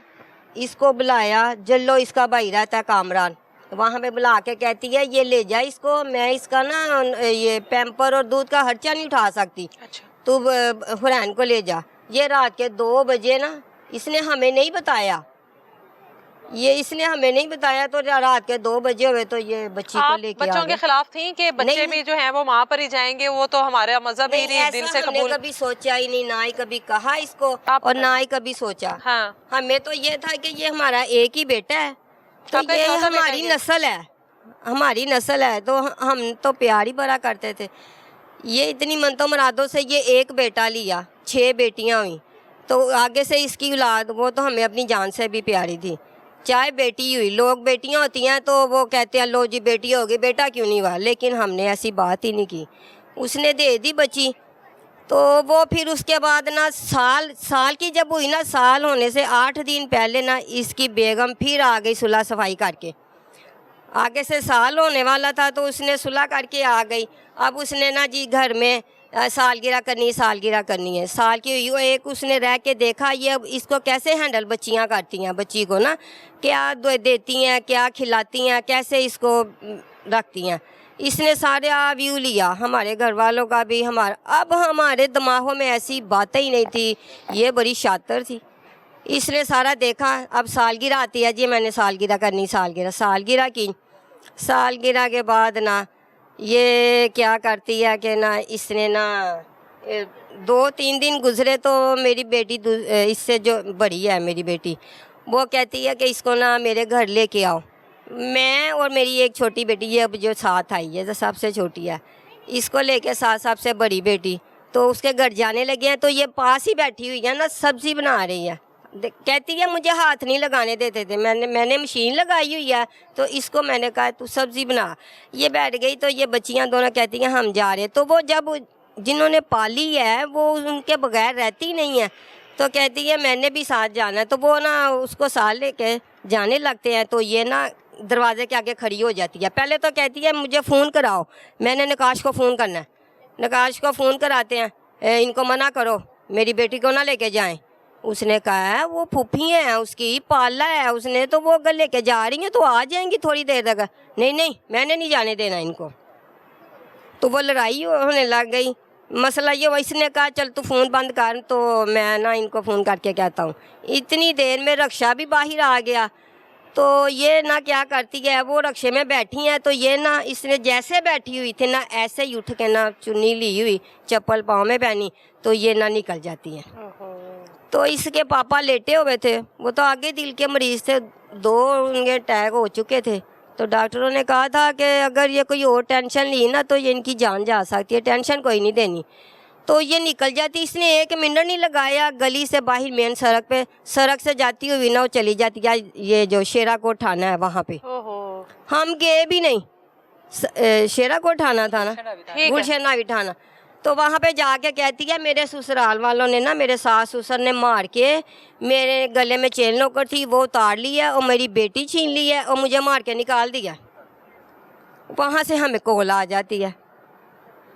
इसको बुलाया, जल्लो इसका भाई रहता है कामरान, वहाँ पे बुला के कहती है ये ले जा इसको, मैं इसका ना ये पैम्पर और दूध का खर्चा नहीं उठा सकती, तू फरहान को ले जा। ये रात के 2 बजे ना इसने हमें नहीं बताया, इसने हमें नहीं बताया। तो रात के 2 बजे हुए तो ये बच्ची को लेके बच्चों के खिलाफ थी कि बच्चे भी जो हैं वो माँ पर ही जाएंगे, वो तो हमारा मजहब ही नहीं, दिल से कबूल। कभी सोचा ही नहीं, ना ही कभी कहा इसको और ना ही कभी सोचा। हाँ। हमें तो ये था कि ये हमारा एक ही बेटा है, तो ये हमारी नस्ल है, हमारी नस्ल है, तो हम तो प्यार ही बड़ा करते थे। ये इतनी मनतो मुरादों से ये एक बेटा लिया, 6 बेटियां हुई, तो आगे से इसकी औलाद वो तो हमें अपनी जान से भी प्यारी थी। चाहे बेटी हुई, लोग बेटियां होती हैं तो वो कहते हैं लो जी बेटी होगी, बेटा क्यों नहीं हुआ, लेकिन हमने ऐसी बात ही नहीं की। उसने दे दी बच्ची, तो वो फिर उसके बाद ना साल की जब हुई ना, साल होने से 8 दिन पहले ना इसकी बेगम फिर आ गई सुलह सफाई करके। आगे से साल होने वाला था तो उसने सुलह करके आ गई। अब उसने ना जी घर में सालगिरह करनी है। साल की हुई, एक उसने रह के देखा ये अब इसको कैसे हैंडल बच्चियां करती हैं, बच्ची को ना क्या देती हैं, क्या खिलाती हैं, कैसे इसको रखती हैं। इसने सारा व्यू लिया, हमारे घर वालों का भी, अब हमारे दिमागों में ऐसी बातें ही नहीं थी। ये बड़ी शातिर थी, इसने सारा देखा। अब सालगिरह आती है जी, मैंने सालगिरह करनी, सालगिरह की। सालगिरह के बाद ना ये क्या करती है कि ना इसने ना 2-3 दिन गुजरे तो मेरी बेटी इससे जो बड़ी है मेरी बेटी, वो कहती है कि इसको ना मेरे घर लेके आओ। मैं और मेरी एक छोटी बेटी, ये अब जो साथ आई है, जो सबसे छोटी है, इसको लेके साथ सबसे बड़ी बेटी तो उसके घर जाने लगे हैं। तो ये पास ही बैठी हुई है ना, सब्जी बना रही है, कहती है मुझे हाथ नहीं लगाने देते थे, मैंने मशीन लगाई हुई है, तो इसको मैंने कहा तू सब्जी बना। ये बैठ गई तो ये बच्चियां दोनों कहती हैं हम जा रहे। तो वो जब जिन्होंने पाली है वो उनके बगैर रहती नहीं है, तो कहती है मैंने भी साथ जाना है, तो वो ना उसको साथ लेके जाने लगते हैं। तो ये ना दरवाजे के आगे खड़ी हो जाती है। पहले तो कहती है मुझे फ़ोन कराओ, मैंने नकाश को फ़ोन करना है। नकाश को फ़ोन कराते हैं, इनको मना करो, मेरी बेटी को ना लेके जाएं। उसने कहा है वो फूफी है उसकी, पाला है उसने, तो वो अगर लेके जा रही हैं तो आ जाएंगी थोड़ी देर तक। नहीं मैंने नहीं जाने देना इनको। तो वो लड़ाई होने लग गई। मसला ये हुआ, इसने कहा चल तू फ़ोन बंद कर, तो मैं ना इनको फ़ोन करके कहता हूँ। इतनी देर में रक्षा भी बाहर आ गया। तो ये ना क्या करती है, वो रक्षे में बैठी हैं, तो ये ना इसने जैसे बैठी हुई थी ना ऐसे ही उठ के ना चुन्नी ली हुई, चप्पल पाँव में पहनी, तो ये ना निकल जाती है। तो इसके पापा लेटे हुए थे, वो तो आगे दिल के मरीज़ थे, 2 उनके अटैक हो चुके थे। तो डॉक्टरों ने कहा था कि अगर ये कोई और टेंशन ली ना तो ये इनकी जान जा सकती है, टेंशन कोई नहीं देनी। तो ये निकल जाती, इसने 1 मिनट नहीं लगाया, गली से बाहर मेन सड़क पे, सड़क से जाती हुई ना वो चली जाती है ये जो शेराकोट थाना है वहाँ पे। हम गए भी नहीं, शेराकोट थाना था ना, गुलशना भी थाना। तो वहाँ पे जाके कहती है मेरे ससुराल वालों ने ना, मेरे सास ससुर ने मार के मेरे गले में चेन नौकर थी वो उतार ली है और मेरी बेटी छीन ली है और मुझे मार के निकाल दिया। वहाँ से हमें कॉल आ जाती है,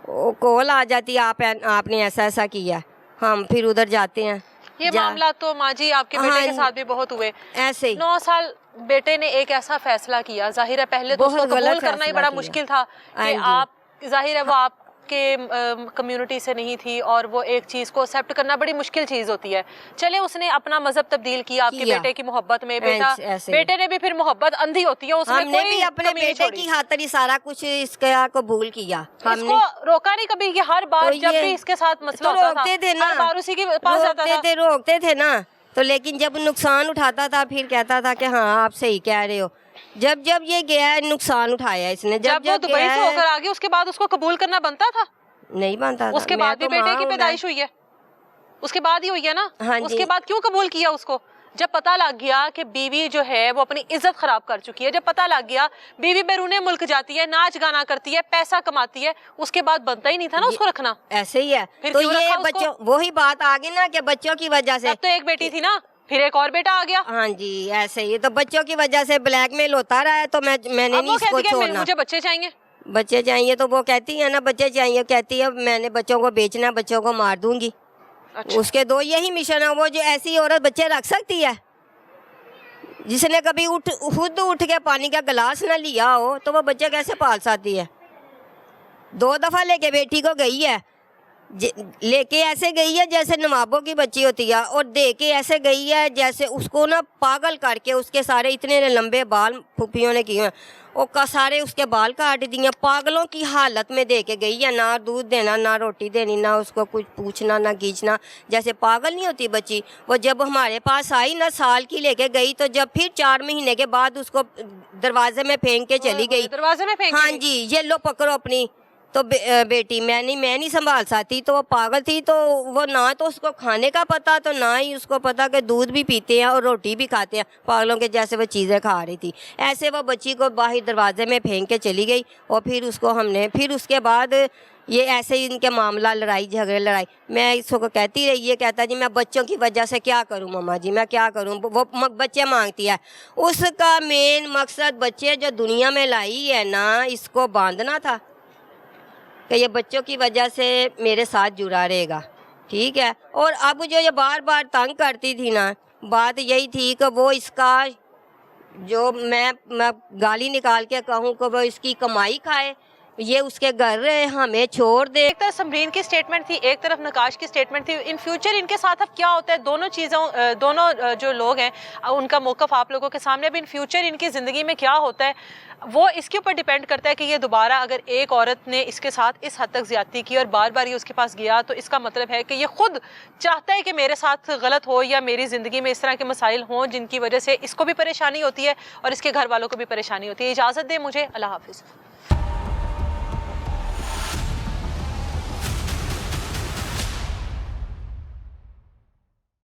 कॉल आ जाती है आपने ऐसा किया। हम फिर उधर जाते हैं। ये मामला तो माँ जी आपके बेटे के साथ भी बहुत हुए। ऐसे ही 9 साल बेटे ने एक ऐसा फैसला किया, जाहिर है पहले तो उसको कबूल करना ही बड़ा मुश्किल था कि आप, जाहिर है वो आपके कम्युनिटी से नहीं थी और वो एक चीज को एक्सेप्ट करना बड़ी मुश्किल चीज होती है। चले उसने अपना मजहब तब्दील किया आपके बेटे की मोहब्बत में, बेटे ने भी फिर मोहब्बत अंधी होती है, उसमें हमने भी अपने बेटे की खातिर ही सारा कुछ इसका कबूल किया। हमने रोका नहीं कभी कि हर बार जब भी इसके साथ मसला होता था, हर बार उसी के पास जाता था, रोकते थे ना। तो लेकिन जब नुकसान उठाता था फिर कहता था कि हाँ आप सही कह रहे हो। जब ये गया नुकसान उठाया इसने, जब दुबई से होकर आ गया उसके बाद उसको कबूल करना बनता था? नहीं बनता था। उसके बाद भी बेटे की पैदाइश हुई है, उसके बाद ही हुई है ना। हाँ, उसके बाद क्यों कबूल किया उसको? जब पता लग गया कि बीवी जो है वो अपनी इज्जत खराब कर चुकी है, जब पता लग गया बीवी बैरूने मुल्क जाती है, नाच गाना करती है, पैसा कमाती है, उसके बाद बनता ही नहीं था ना उसको रखना। ऐसे ही है। फिर तो क्यों ये रखा उसको? बच्चों, वही बात आ गई ना कि बच्चों की वजह से। अब तो एक बेटी थी ना, फिर एक और बेटा आ गया। हाँ जी, ऐसे ही। तो बच्चों की वजह से ब्लैकमेल होता रहा है, तो मैंने अब नहीं वो इसको कहती है छोड़ना। मुझे बच्चे चाहिए। बच्चे चाहिए तो वो कहती है ना, बच्चे चाहिए, कहती है मैंने बच्चों को बेचना है, बच्चों को मार दूंगी। अच्छा। उसके दो यही मिशन है। वो जो ऐसी औरत बच्चे रख सकती है जिसने कभी खुद उठ के पानी का गिलास ना लिया हो, तो वो बच्चे कैसे पाल सकती है? 2 दफा लेके बेटी को गई है, लेके ऐसे गई है जैसे नवाबों की बच्ची होती है, और दे के ऐसे गई है जैसे उसको ना पागल करके उसके सारे इतने लंबे बाल फूफियों ने किए हैं, और सारे उसके बाल काट दिए। पागलों की हालत में दे के गई है, ना दूध देना, ना रोटी देनी, ना उसको कुछ पूछना, ना खींचना। जैसे पागल नहीं होती बच्ची, वो जब हमारे पास आई ना, साल की लेके गई, तो जब फिर 4 महीने के बाद उसको दरवाजे में फेंक के चली गई। दरवाजे में फेंक हाँ दी। जी, ये लो पकड़ो अपनी। तो बेटी मैं नहीं संभाल सकती। तो वो पागल थी, तो वो ना तो उसको खाने का पता, तो ना ही उसको पता कि दूध भी पीते हैं और रोटी भी खाते हैं। पागलों के जैसे वो चीज़ें खा रही थी। ऐसे वो बच्ची को बाहर दरवाजे में फेंक के चली गई, और फिर उसको हमने, फिर उसके बाद ये ऐसे ही इनके मामला, लड़ाई झगड़े। मैं इसको कहती रही, ये कहता जी मैं बच्चों की वजह से क्या करूं मम्मा जी, मैं क्या करूं। वो बच्चे मांगती है। उसका मेन मकसद बच्चे जो दुनिया में लाई है ना, इसको बांधना था कि ये बच्चों की वजह से मेरे साथ जुड़ा रहेगा, ठीक है। और अब जो ये बार बार तंग करती थी ना, बात यही थी कि वो इसका जो मैं गाली निकाल के कहूँ कि वो इसकी कमाई खाए, ये उसके घर रहे, हमें छोड़ दे। एक तरफ समरीन की स्टेटमेंट थी, एक तरफ नकाश की स्टेटमेंट थी। इन फ्यूचर इनके साथ अब क्या होता है, दोनों जो लोग हैं उनका मौक़िफ़ आप लोगों के सामने। अब इन फ्यूचर इनकी ज़िंदगी में क्या होता है, वो इसके ऊपर डिपेंड करता है कि ये दोबारा अगर एक औरत ने इसके साथ इस हद तक ज़्यादती की और बार बार ये उसके पास गया, तो इसका मतलब है कि ये खुद चाहता है कि मेरे साथ गलत हो, या मेरी ज़िंदगी में इस तरह के मसाइल हों जिनकी वजह से इसको भी परेशानी होती है और इसके घर वालों को भी परेशानी होती है। इजाज़त दें मुझे, अल्लाह हाफिज़।